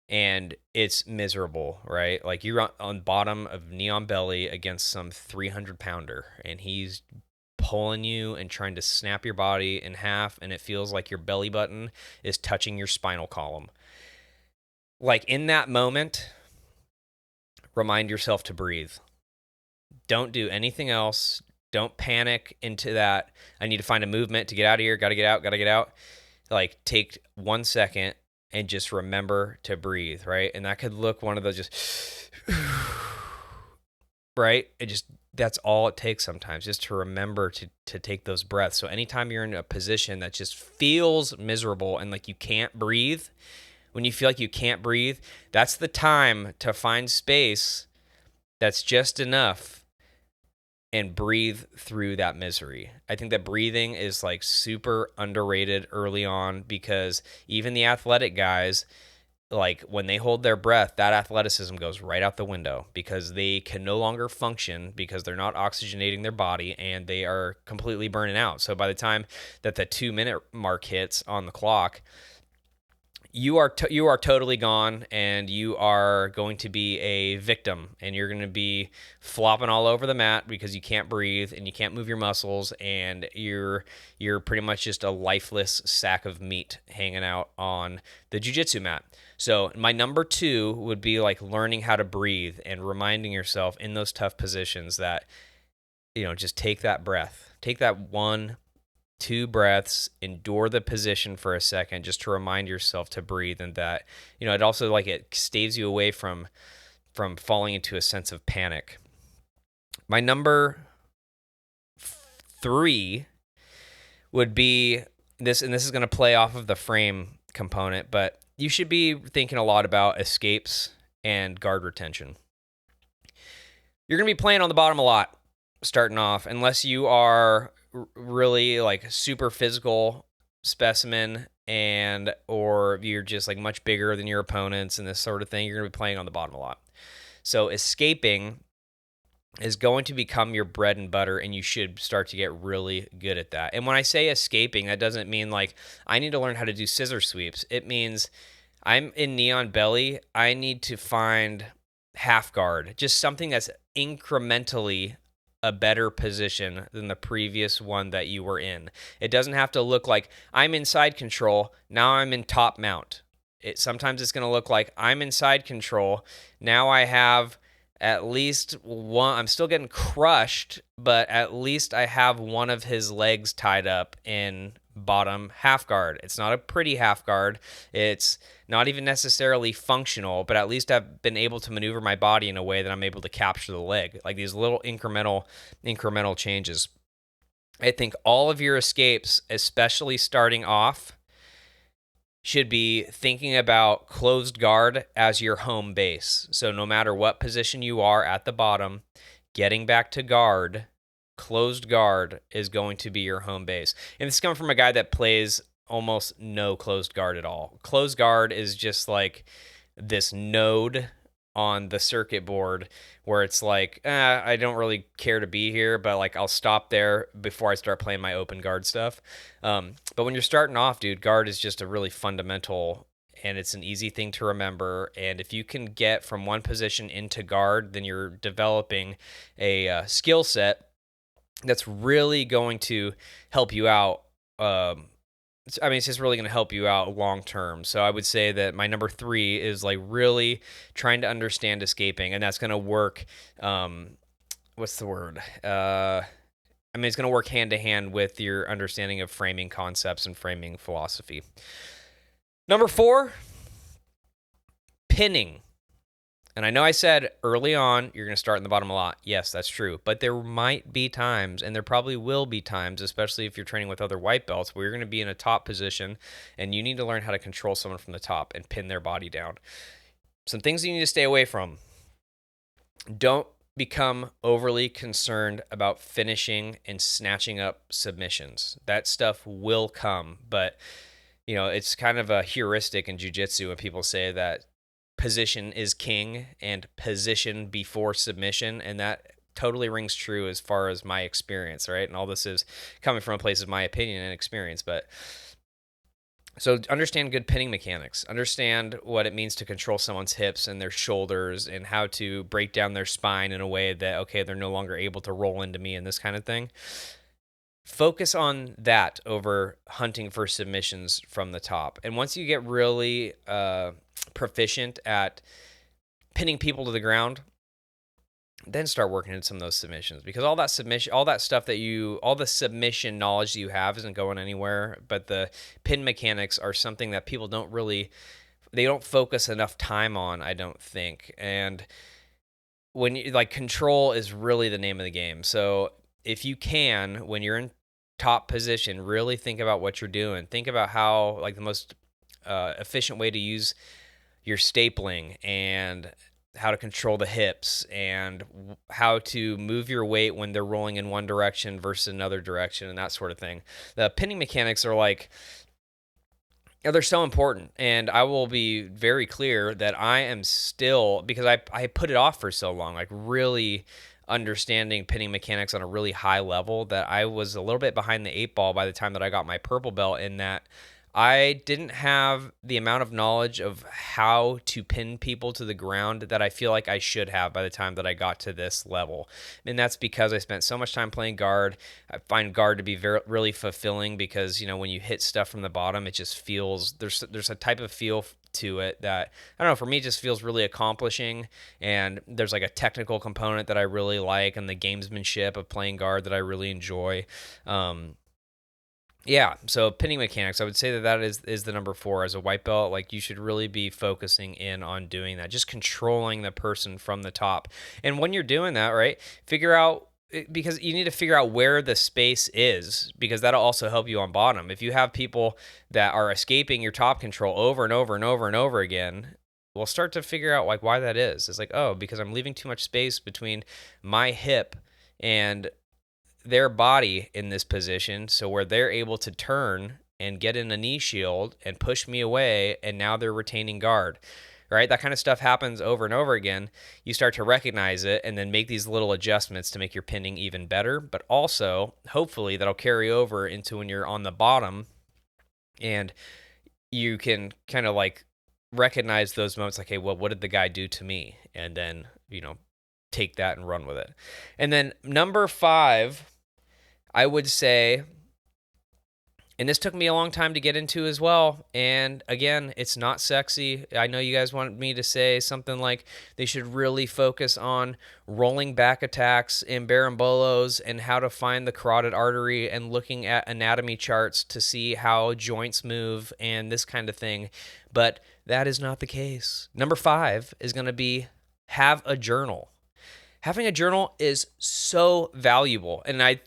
and it's miserable, right? Like you're on bottom of knee on belly against some 300 pounder, and he's pulling you and trying to snap your body in half, and it feels like your belly button is touching your spinal column. Like in that moment, remind yourself to breathe. Don't do anything else. Don't panic into that. I need to find a movement to get out of here. Got to get out. Like take 1 second and just remember to breathe, right? And that could look one of those just, right? That's all it takes sometimes, just to remember to take those breaths. So anytime you're in a position that just feels miserable and like you can't breathe, when you feel like you can't breathe, that's the time to find space that's just enough and breathe through that misery. I think that breathing is like super underrated early on, because even the athletic guys, like when they hold their breath, that athleticism goes right out the window, because they can no longer function because they're not oxygenating their body and they are completely burning out. So by the time that the 2-minute mark hits on the clock, you are totally gone, and you are going to be a victim, and you're going to be flopping all over the mat because you can't breathe and you can't move your muscles, and you're pretty much just a lifeless sack of meat hanging out on the jiu-jitsu mat. So my number 2 would be like learning how to breathe and reminding yourself in those tough positions that, just take that breath. Take that 1 2 breaths, endure the position for a second just to remind yourself to breathe, and that, it also like it staves you away from falling into a sense of panic. My number 3 would be this, and this is going to play off of the frame component, but you should be thinking a lot about escapes and guard retention. You're going to be playing on the bottom a lot starting off, unless you are really like super physical specimen or you're just like much bigger than your opponents and this sort of thing. You're going to be playing on the bottom a lot. So escaping is going to become your bread and butter, and you should start to get really good at that. And when I say escaping, that doesn't mean like I need to learn how to do scissor sweeps. It means I'm in Neon Belly. I need to find half guard, just something that's incrementally a better position than the previous one that you were in. It doesn't have to look like I'm in side control, now I'm in top mount. Sometimes it's going to look like I'm in side control, now I have at least one. I'm still getting crushed, but at least I have one of his legs tied up in bottom half guard. It's not a pretty half guard. It's not even necessarily functional, but at least I've been able to maneuver my body in a way that I'm able to capture the leg. Like these little incremental changes. I think all of your escapes, especially starting off, should be thinking about closed guard as your home base. So no matter what position you are at the bottom, getting back to guard, closed guard is going to be your home base. And this is coming from a guy that plays almost no closed guard at all. Closed guard is just like this node on the circuit board where it's like, I don't really care to be here, but like I'll stop there before I start playing my open guard stuff. But when you're starting off, dude, guard is just a really fundamental, and it's an easy thing to remember. And if you can get from one position into guard, then you're developing a skill set that's really going to help you out. It's just really going to help you out long term. So I would say that my number 3 is like really trying to understand escaping, and that's going to work. What's the word? It's going to work hand to hand with your understanding of framing concepts and framing philosophy. Number 4, pinning. And I know I said early on, you're going to start in the bottom a lot. Yes, that's true. But there might be times, and there probably will be times, especially if you're training with other white belts, where you're going to be in a top position, and you need to learn how to control someone from the top and pin their body down. Some things you need to stay away from. Don't become overly concerned about finishing and snatching up submissions. That stuff will come, but it's kind of a heuristic in jiu-jitsu when people say that position is king and position before submission, and that totally rings true as far as my experience, right? And all this is coming from a place of my opinion and experience. But so understand good pinning mechanics, understand what it means to control someone's hips and their shoulders, and how to break down their spine in a way that, okay, they're no longer able to roll into me and this kind of thing. Focus on that over hunting for submissions from the top. And once you get really proficient at pinning people to the ground, then start working in some of those submissions, because all the submission knowledge that you have isn't going anywhere, but the pin mechanics are something that people they don't focus enough time on, I don't think. And when you control is really the name of the game. So if you can, when you're in top position, really think about what you're doing. Think about how the most efficient way to use your stapling, and how to control the hips, and how to move your weight when they're rolling in one direction versus another direction, and that sort of thing. The pinning mechanics are they're so important. And I will be very clear that I am still, because I put it off for so long, really understanding pinning mechanics on a really high level, that I was a little bit behind the 8 ball by the time that I got my purple belt, in that I didn't have the amount of knowledge of how to pin people to the ground that I feel like I should have by the time that I got to this level. And that's because I spent so much time playing guard. I find guard to be really fulfilling, because, when you hit stuff from the bottom, it just feels, there's a type of feel to it that, I don't know, for me, just feels really accomplishing. And there's a technical component that I really like, and the gamesmanship of playing guard that I really enjoy. Yeah, so pinning mechanics, I would say that is the number 4 as a white belt. Like, you should really be focusing in on doing that, just controlling the person from the top. And when you're doing that, right, figure out, because you need to figure out where the space is, because that'll also help you on bottom. If you have people that are escaping your top control over and over and over and over again, we'll start to figure out like why that is. It's like, oh, because I'm leaving too much space between my hip and their body in this position, so where they're able to turn and get in a knee shield and push me away, and now they're retaining guard. Right? That kind of stuff happens over and over again. You start to recognize it and then make these little adjustments to make your pinning even better. But also, hopefully, that'll carry over into when you're on the bottom and you can kind of like recognize those moments like, hey, well, what did the guy do to me? And then, take that and run with it. And then number 5, I would say, and this took me a long time to get into as well, and again, it's not sexy. I know you guys want me to say something like they should really focus on rolling back attacks in barambolos and how to find the carotid artery and looking at anatomy charts to see how joints move and this kind of thing, but that is not the case. Number 5 is going to be have a journal. Having a journal is so valuable. And I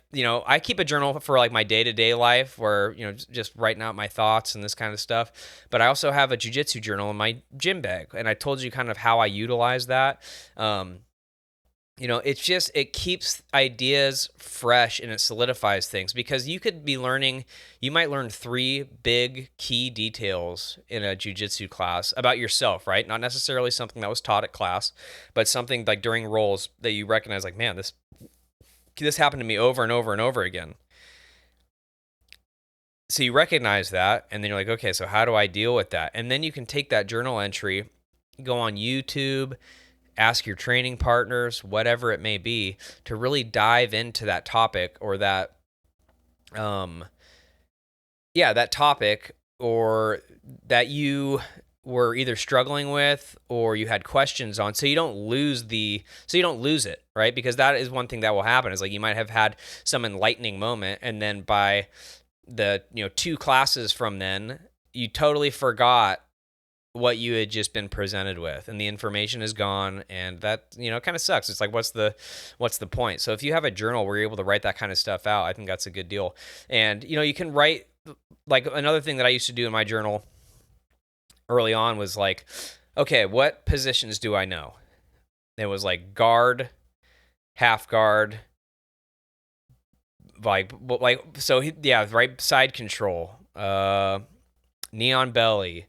keep a journal for like my day-to-day life where, just writing out my thoughts and this kind of stuff. But I also have a jiu-jitsu journal in my gym bag. And I told you kind of how I utilize that. It keeps ideas fresh and it solidifies things, because you might learn 3 big key details in a jiu-jitsu class about yourself, right? Not necessarily something that was taught at class, but something like during rolls that you recognize like, man, this happened to me over and over and over again. So you recognize that, and then you're like, okay, so how do I deal with that? And then you can take that journal entry, go on YouTube, ask your training partners, whatever it may be, to really dive into that topic or that topic, or that you were either struggling with or you had questions on, so you don't lose it, right? Because that is one thing that will happen, is like you might have had some enlightening moment, and then by the 2 classes from then, you totally forgot what you had just been presented with, and the information is gone, and that kind of sucks. It's like, what's the point? So if you have a journal where you're able to write that kind of stuff out, I think that's a good deal. And you can write, like, another thing that I used to do in my journal early on was like, okay, what positions do I know? It was like guard, half guard, right side control, knee on belly,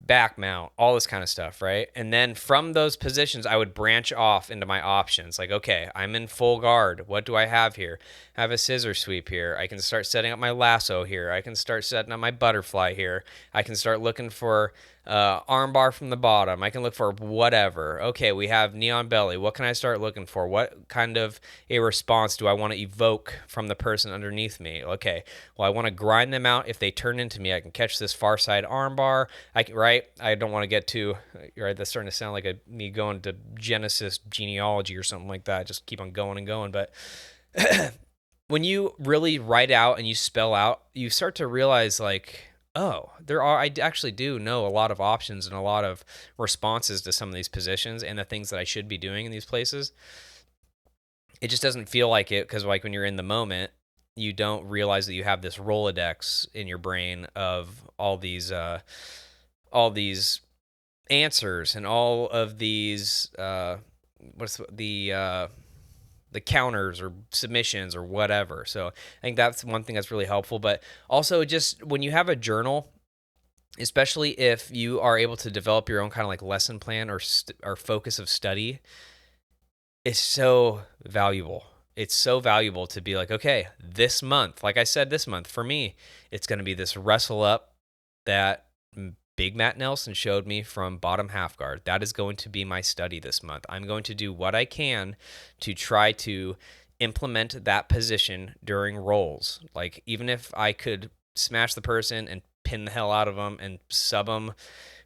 back mount, all this kind of stuff, right? And then from those positions, I would branch off into my options. Like, okay, I'm in full guard. What do I have here? I have a scissor sweep here. I can start setting up my lasso here. I can start setting up my butterfly here. I can start looking for arm bar from the bottom. I can look for whatever. Okay, we have knee on belly. What can I start looking for? What kind of a response do I want to evoke from the person underneath me? Okay, well, I want to grind them out. If they turn into me, I can catch this far side arm bar. Right? I don't want to get too, right? That's starting to sound like me going to Genesis genealogy or something like that. Just keep on going and going. But when you really write out and you spell out, you start to realize like, oh, I actually do know a lot of options and a lot of responses to some of these positions and the things that I should be doing in these places. It just doesn't feel like it, because like when you're in the moment, you don't realize that you have this Rolodex in your brain of all these answers and all of these the counters or submissions or whatever. So I think that's one thing that's really helpful. But also, just when you have a journal, especially if you are able to develop your own kind of like lesson plan or focus of study, it's so valuable. It's so valuable to be like, okay, this month, like I said, this month for me, it's going to be this wrestle up that Big Matt Nelson showed me from bottom half guard. That is going to be my study this month. I'm going to do what I can to try to implement that position during rolls. Like, even if I could smash the person and pin the hell out of them and sub them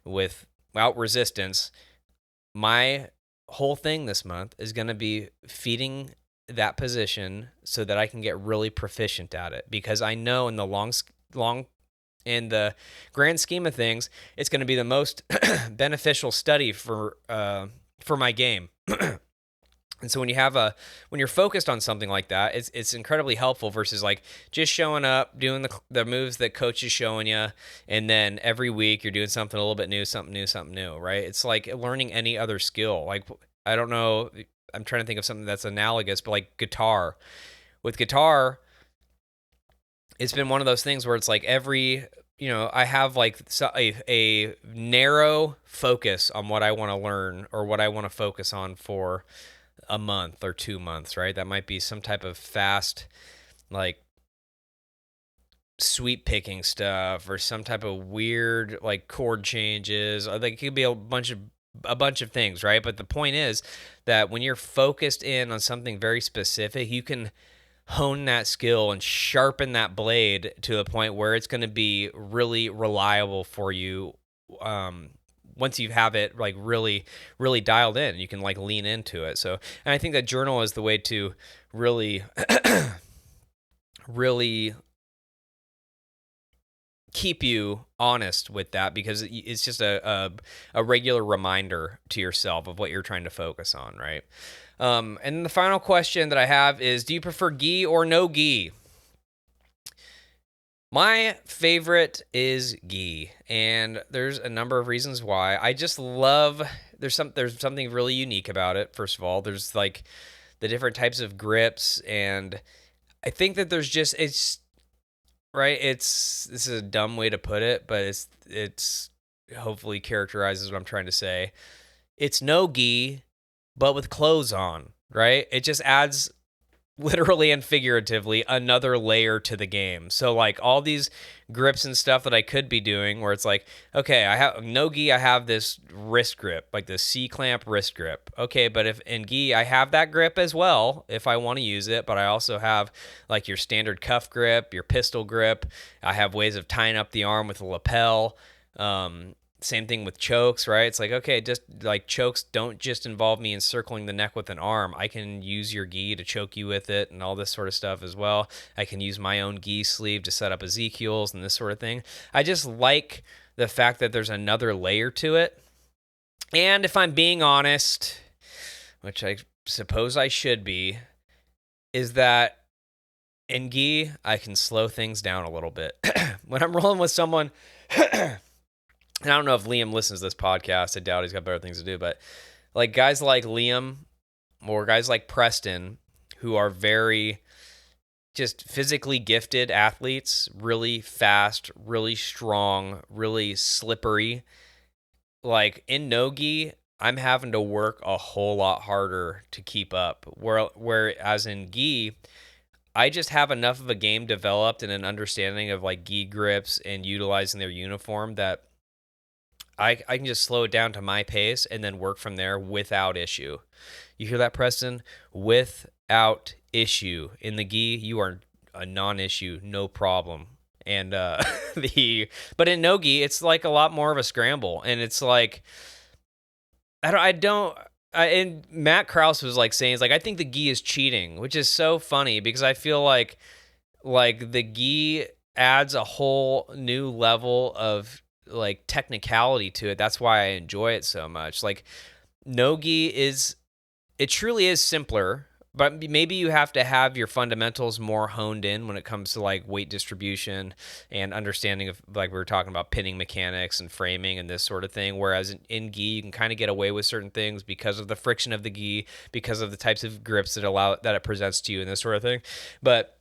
without resistance, my whole thing this month is going to be feeding that position so that I can get really proficient at it, because I know in the long in the grand scheme of things, it's going to be the most beneficial study for my game. And so when you're focused on something like that, it's incredibly helpful versus like just showing up, doing the moves that coach is showing you, and then every week you're doing something a little bit new, something new, right? It's like learning any other skill. Like, I don't know, I'm trying to think of something that's analogous, but like guitar. With guitar, it's been one of those things where it's like I have like a narrow focus on what I want to learn or what I want to focus on for a month or 2 months, right? That might be some type of fast, like, sweep picking stuff or some type of weird, like, chord changes. Or like, it could be a bunch of things, right? But the point is that when you're focused in on something very specific, you can hone that skill and sharpen that blade to the point where it's going to be really reliable for you. Once you have it like really, really dialed in, you can like lean into it. So, and I think that journal is the way to really, really keep you honest with that, because it's just a regular reminder to yourself of what you're trying to focus on, right? And the final question that I have is, do you prefer gi or no gi? My favorite is gi, and there's a number of reasons why. I just love, there's something really unique about it. First of all, there's like the different types of grips, and I think that it's right. This is a dumb way to put it, but it's hopefully characterizes what I'm trying to say. It's no gi, but with clothes on, right? It just adds, literally and figuratively, another layer to the game. So like all these grips and stuff that I could be doing, where it's like, okay, I have no gi, I have this wrist grip, like the C-clamp wrist grip. Okay, but if in gi, I have that grip as well if I want to use it, but I also have like your standard cuff grip, your pistol grip. I have ways of tying up the arm with a lapel. Same thing with chokes, right? It's like, okay, just like chokes don't just involve me encircling the neck with an arm. I can use your gi to choke you with it and all this sort of stuff as well. I can use my own gi sleeve to set up Ezekiel's and this sort of thing. I just like the fact that there's another layer to it. And if I'm being honest, which I suppose I should be, is that in gi, I can slow things down a little bit. When I'm rolling with someone... And I don't know if Liam listens to this podcast. I doubt he's got better things to do. But like guys like Liam or guys like Preston, who are very just physically gifted athletes, really fast, really strong, really slippery. Like in no-gi, I'm having to work a whole lot harder to keep up. Whereas in gi, I just have enough of a game developed and an understanding of like gi grips and utilizing their uniform that I can just slow it down to my pace and then work from there without issue. You hear that, Preston? Without issue. In the gi, you are a non-issue, no problem. And but in no gi, it's like a lot more of a scramble, and it's like and Matt Krause was like saying, it's like, I think the gi is cheating, which is so funny because I feel like the gi adds a whole new level of like technicality to it. That's why I enjoy it so much. Like no-gi it truly is simpler, but maybe you have to have your fundamentals more honed in when it comes to like weight distribution and understanding of, like we were talking about, pinning mechanics and framing and this sort of thing. Whereas in gi, you can kind of get away with certain things because of the friction of the gi, because of the types of grips that it presents to you and this sort of thing. But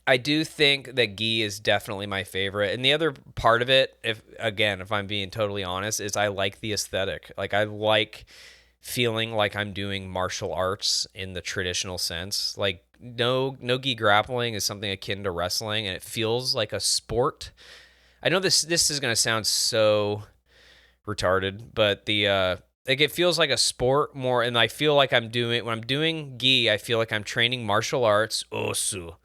I do think that gi is definitely my favorite. And the other part of it, if I'm being totally honest, is I like the aesthetic. Like I like feeling like I'm doing martial arts in the traditional sense. Like no-gi grappling is something akin to wrestling, and it feels like a sport. I know this is going to sound so retarded, but like it feels like a sport more, and I feel like when I'm doing gi, I feel like I'm training martial arts, osu.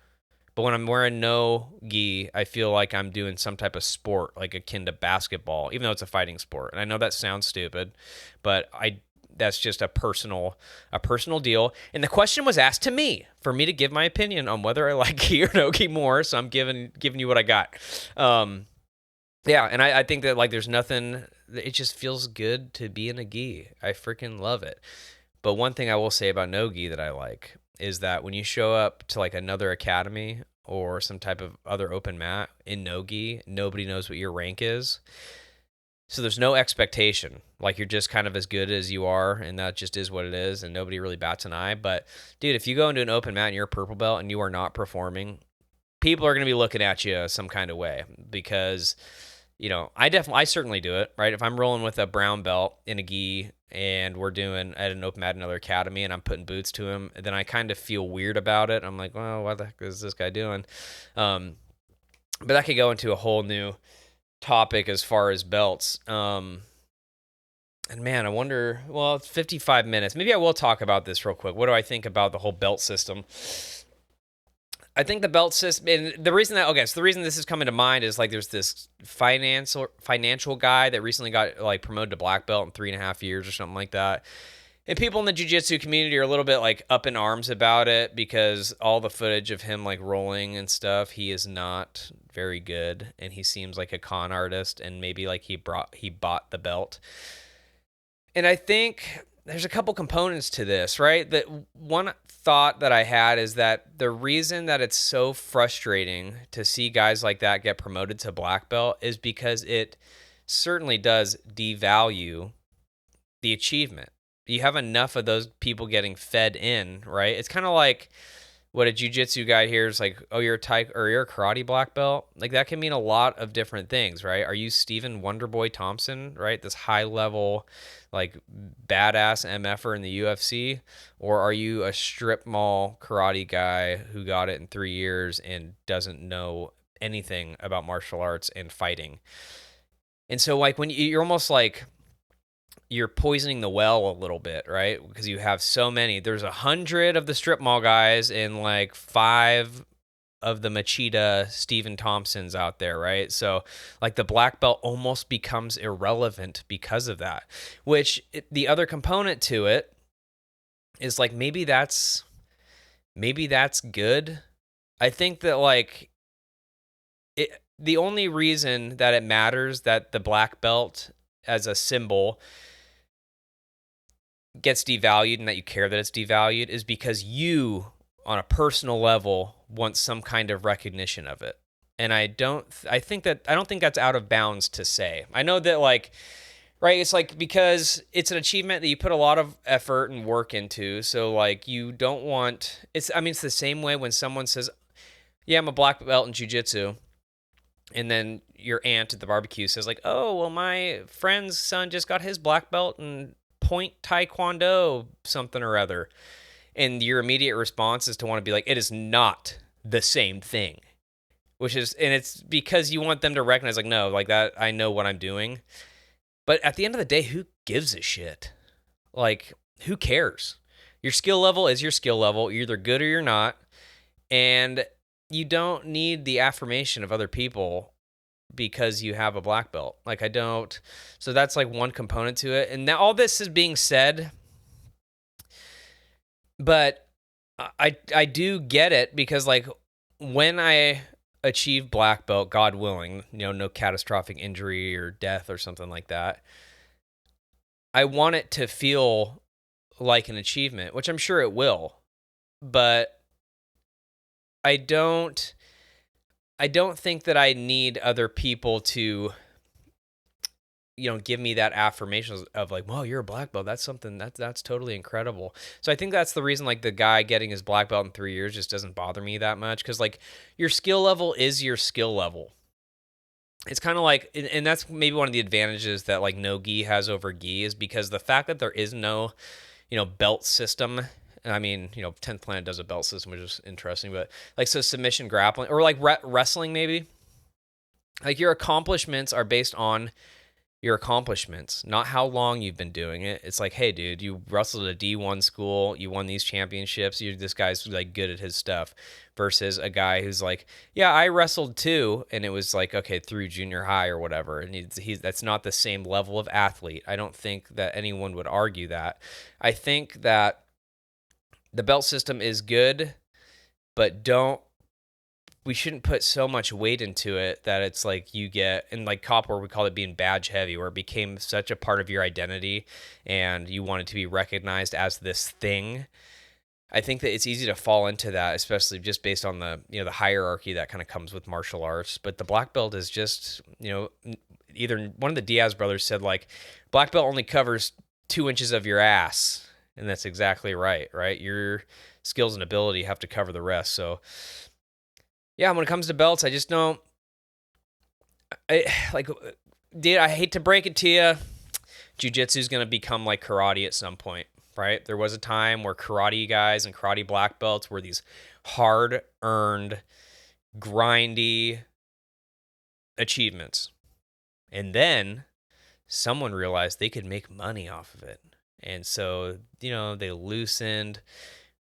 But when I'm wearing no gi, I feel like I'm doing some type of sport, like akin to basketball, even though it's a fighting sport. And I know that sounds stupid, but that's just a personal deal. And the question was asked to me for me to give my opinion on whether I like gi or no gi more. So I'm giving you what I got. Yeah, and I think that like there's nothing. It just feels good to be in a gi. I freaking love it. But one thing I will say about no gi that I like is that when you show up to like another academy or some type of other open mat in no gi, nobody knows what your rank is. So there's no expectation. Like you're just kind of as good as you are, and that just is what it is, and nobody really bats an eye. But dude, if you go into an open mat and you're a purple belt and you are not performing, people are going to be looking at you some kind of way because, you know, I certainly do it, right? If I'm rolling with a brown belt in a gi and we're doing at an open mat in another academy and I'm putting boots to him, then I kind of feel weird about it. I'm like, well, what the heck is this guy doing? But that could go into a whole new topic as far as belts. And man, I wonder, well, it's 55 minutes. Maybe I will talk about this real quick. What do I think about the whole belt system? I think the belt system, and the reason this is coming to mind is like there's this financial guy that recently got like promoted to black belt in 3.5 years or something like that. And people in the jiu-jitsu community are a little bit like up in arms about it because all the footage of him like rolling and stuff, he is not very good, and he seems like a con artist, and maybe like he bought the belt. And I think there's a couple components to this, right? That one thought that I had is that the reason that it's so frustrating to see guys like that get promoted to black belt is because it certainly does devalue the achievement. You have enough of those people getting fed in, right? It's kind of like what a jiu-jitsu guy hears, like, oh, you're a karate black belt. Like that can mean a lot of different things, right? Are you Stephen Wonderboy Thompson, right? This high level, like badass MFer in the UFC, or are you a strip mall karate guy who got it in 3 years and doesn't know anything about martial arts and fighting? And so like when you're almost like, you're poisoning the well a little bit, right? Because you have so many. There's 100 of the strip mall guys and like 5 of the Machida Stephen Thompsons out there, right? So like the black belt almost becomes irrelevant because of that, which the other component to it is like, maybe that's good. I think that like the only reason that it matters that the black belt as a symbol gets devalued and that you care that it's devalued is because you, on a personal level, want some kind of recognition of it. And I don't think that's out of bounds to say. I know that like, right, it's like because it's an achievement that you put a lot of effort and work into. So like you don't want, it's the same way when someone says, yeah, I'm a black belt in jiu-jitsu. And then your aunt at the barbecue says like, oh, well, my friend's son just got his black belt in point taekwondo something or other. And your immediate response is to want to be like, it is not the same thing. And it's because you want them to recognize like, no, like that, I know what I'm doing. But at the end of the day, who gives a shit? Like, who cares? Your skill level is your skill level. You're either good or you're not. And you don't need the affirmation of other people because you have a black belt. Like I don't. So that's like one component to it. And now all this is being said, but I do get it because like when I achieve black belt, God willing, no catastrophic injury or death or something like that, I want it to feel like an achievement, which I'm sure it will. But I don't think that I need other people to, give me that affirmation of like, well, you're a black belt. That's something that's totally incredible. So I think that's the reason like the guy getting his black belt in 3 years just doesn't bother me that much. Cause like your skill level is your skill level. It's kind of like, and that's maybe one of the advantages that like no gi has over gi is because the fact that there is no, belt system. I mean, 10th Planet does a belt system, which is interesting, but like, so submission grappling or like wrestling, maybe like your accomplishments are based on your accomplishments, not how long you've been doing it. It's like, hey, dude, you wrestled at a D1 school, you won these championships, this guy's like good at his stuff, versus a guy who's like, yeah, I wrestled too, and it was like, okay, through junior high or whatever, and he's that's not the same level of athlete. I don't think that anyone would argue that. I think that the belt system is good, but we shouldn't put so much weight into it that it's like you get, in like cop where we call it being badge heavy, where it became such a part of your identity and you wanted to be recognized as this thing. I think that it's easy to fall into that, especially just based on the hierarchy that kind of comes with martial arts. But the black belt is just, either one of the Diaz brothers said like, black belt only covers 2 inches of your ass. And that's exactly right? Your skills and ability have to cover the rest. So yeah, when it comes to belts, I just don't. I hate to break it to you, jiu-jitsu is going to become like karate at some point, right? There was a time where karate guys and karate black belts were these hard-earned, grindy achievements. And then someone realized they could make money off of it. And so, they loosened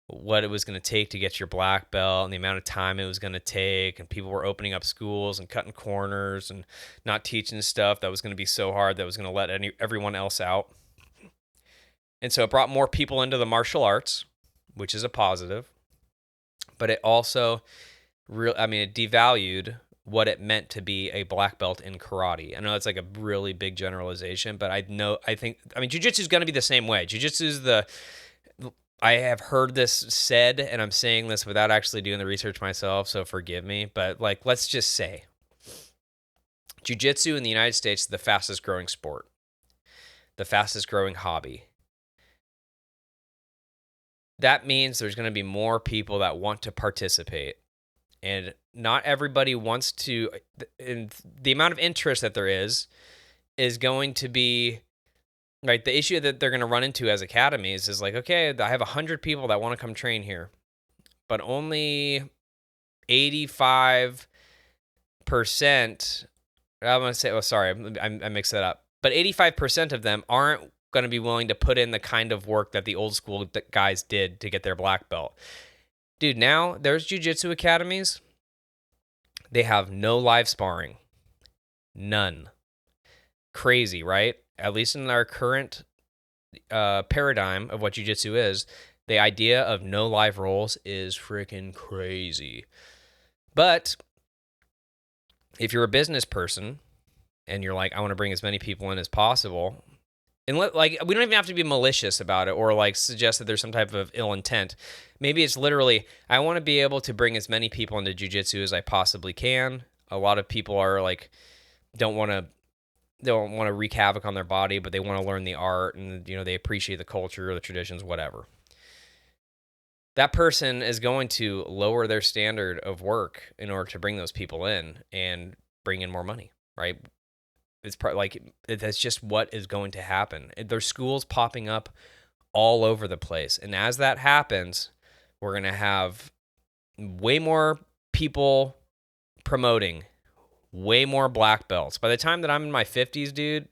what it was going to take to get your black belt and the amount of time it was going to take, and people were opening up schools and cutting corners and not teaching stuff that was going to be so hard that was going to let everyone else out. And so it brought more people into the martial arts, which is a positive, but it also it devalued what it meant to be a black belt in karate. I know it's like a really big generalization, but jiu-jitsu is going to be the same way. Jiu-jitsu is I have heard this said, and I'm saying this without actually doing the research myself, so forgive me. But let's just say, jiu-jitsu in the United States is the fastest growing sport, the fastest growing hobby. That means there's going to be more people that want to participate, and not everybody wants to. And the amount of interest that there is going to be. Right, the issue that they're going to run into as academies is like, okay, I have 100 people that want to come train here, but only 85%, I'm going to say, I mixed that up, but 85% of them aren't going to be willing to put in the kind of work that the old school guys did to get their black belt. Dude, now there's jiu-jitsu academies, they have no live sparring. None. Crazy, right? At least in our current paradigm of what jiu-jitsu is, the idea of no live rolls is freaking crazy. But if you're a business person and you're like, I want to bring as many people in as possible, and we don't even have to be malicious about it or suggest that there's some type of ill intent. Maybe it's literally, I want to be able to bring as many people into jiu-jitsu as I possibly can. A lot of people are don't want to wreak havoc on their body, but they want to learn the art and, they appreciate the culture, the traditions, whatever. That person is going to lower their standard of work in order to bring those people in and bring in more money, right? It's that's just what is going to happen. There's schools popping up all over the place. And as that happens, we're going to have way more people promoting, way more black belts. By the time that I'm in my 50s, dude,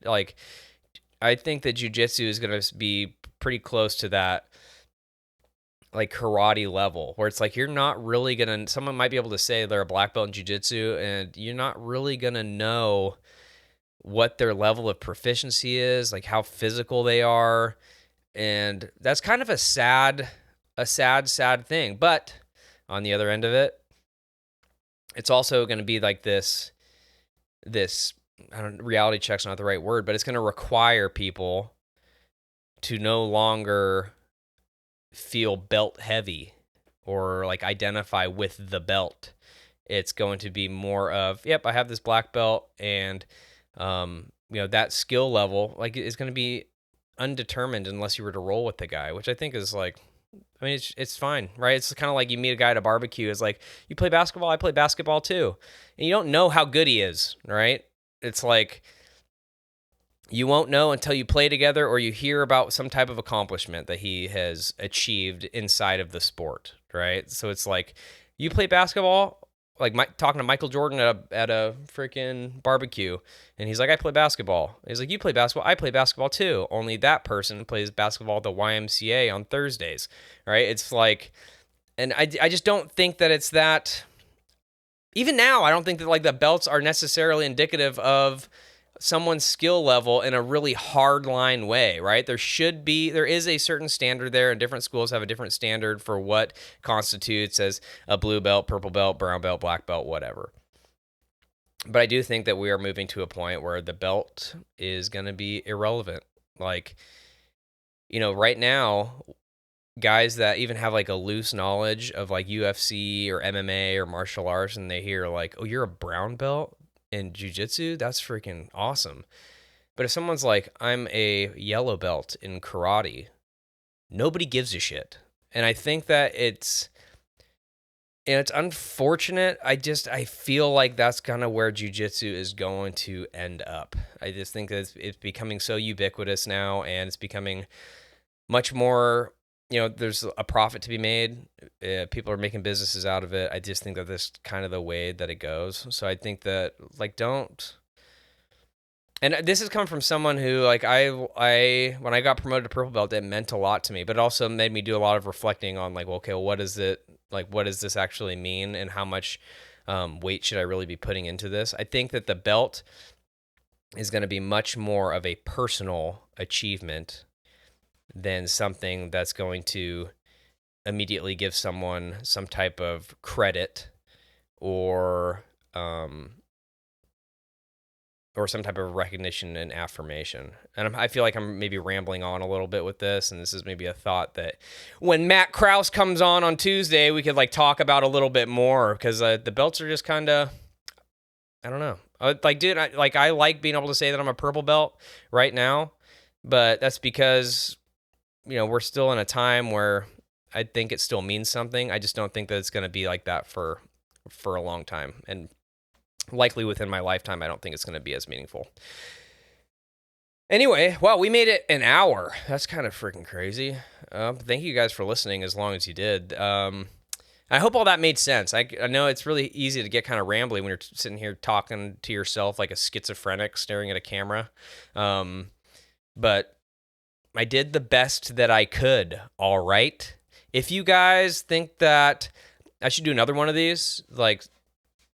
I think that jiu-jitsu is going to be pretty close to that karate level, where it's you're not really going to, someone might be able to say they're a black belt in jiu-jitsu and you're not really going to know what their level of proficiency is, how physical they are. And that's kind of a sad thing. But on the other end of it, it's also going to be this, reality check's not the right word, but it's going to require people to no longer feel belt heavy or identify with the belt. It's going to be more of, yep, I have this black belt, and that skill level is going to be undetermined unless you were to roll with the guy, which I think is it's fine, right? It's kind of like you meet a guy at a barbecue. It's you play basketball, I play basketball too. And you don't know how good he is, right? It's you won't know until you play together or you hear about some type of accomplishment that he has achieved inside of the sport, right? So it's you play basketball, like talking to Michael Jordan at a freaking barbecue, and he's like, I play basketball. He's like, you play basketball? I play basketball too. Only that person plays basketball at the YMCA on Thursdays, right? It's like, and I just don't think that it's that. Even now, I don't think that like the belts are necessarily indicative of someone's skill level in a really hard line way, right? There is a certain standard there, and different schools have a different standard for what constitutes as a blue belt, purple belt, brown belt, black belt, whatever. But I do think that we are moving to a point where the belt is going to be irrelevant. Like, right now, guys that even have like a loose knowledge of like UFC or MMA or martial arts, and they hear like, oh, you're a brown belt in jiu-jitsu, that's freaking awesome. But if someone's like, I'm a yellow belt in karate, nobody gives a shit. And I think that it's unfortunate. I feel like that's kind of where jiu-jitsu is going to end up. I just think that it's becoming so ubiquitous now, and it's becoming much more, there's a profit to be made. People are making businesses out of it. I just think that this is kind of the way that it goes. So I think that, like, don't. And this has come from someone who, like, when I got promoted to purple belt, it meant a lot to me, but it also made me do a lot of reflecting on, like, well, okay, what does this actually mean, and how much weight should I really be putting into this? I think that the belt is going to be much more of a personal achievement than something that's going to immediately give someone some type of credit or some type of recognition and affirmation. And I feel like I'm maybe rambling on a little bit with this, and this is maybe a thought that when Matt Krause comes on Tuesday, we could like talk about a little bit more, because the belts are just kind of, I don't know. Like, dude, I like being able to say that I'm a purple belt right now, but that's because we're still in a time where I think it still means something. I just don't think that it's going to be like that for a long time. And likely within my lifetime, I don't think it's going to be as meaningful. Anyway, well, we made it an hour. That's kind of freaking crazy. Thank you guys for listening as long as you did. I hope all that made sense. I know it's really easy to get kind of rambly when you're sitting here talking to yourself like a schizophrenic staring at a camera. But I did the best that I could, all right? If you guys think that I should do another one of these, like,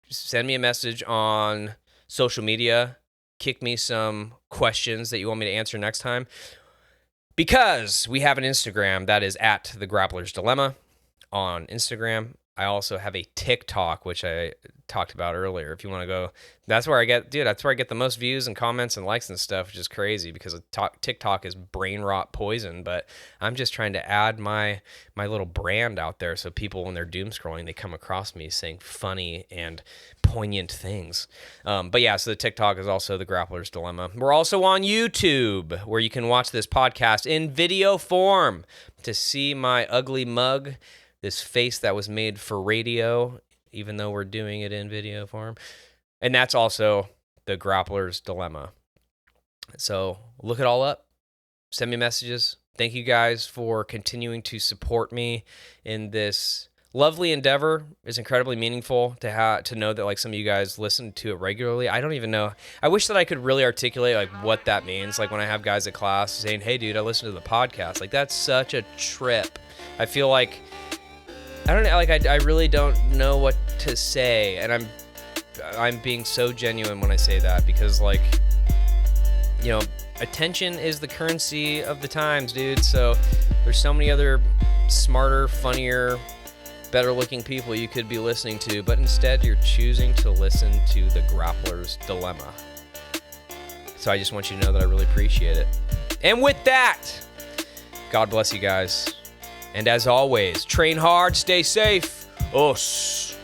send me a message on social media, kick me some questions that you want me to answer next time, because we have an Instagram that is at The Grappler's Dilemma on Instagram. I also have a TikTok, which I talked about earlier. If you want to go, that's where I get the most views and comments and likes and stuff, which is crazy because TikTok is brain rot poison. But I'm just trying to add my little brand out there, so people, when they're doom scrolling, they come across me saying funny and poignant things. But yeah, so the TikTok is also The Grappler's Dilemma. We're also on YouTube, where you can watch this podcast in video form to see my ugly mug, this face that was made for radio, even though we're doing it in video form. And that's also The Grappler's Dilemma. So look it all up. Send me messages. Thank you guys for continuing to support me in this lovely endeavor. It's incredibly meaningful to know that like some of you guys listen to it regularly. I don't even know. I wish that I could really articulate like what that means. Like when I have guys at class saying, "Hey dude, I listen to the podcast." Like that's such a trip. I feel like I don't know, like I really don't know what to say, and I'm being so genuine when I say that, because like, attention is the currency of the times, dude. So there's so many other smarter, funnier, better looking people you could be listening to, but instead you're choosing to listen to The Grappler's Dilemma. So I just want you to know that I really appreciate it. And with that, God bless you guys. And as always, train hard, stay safe. Us.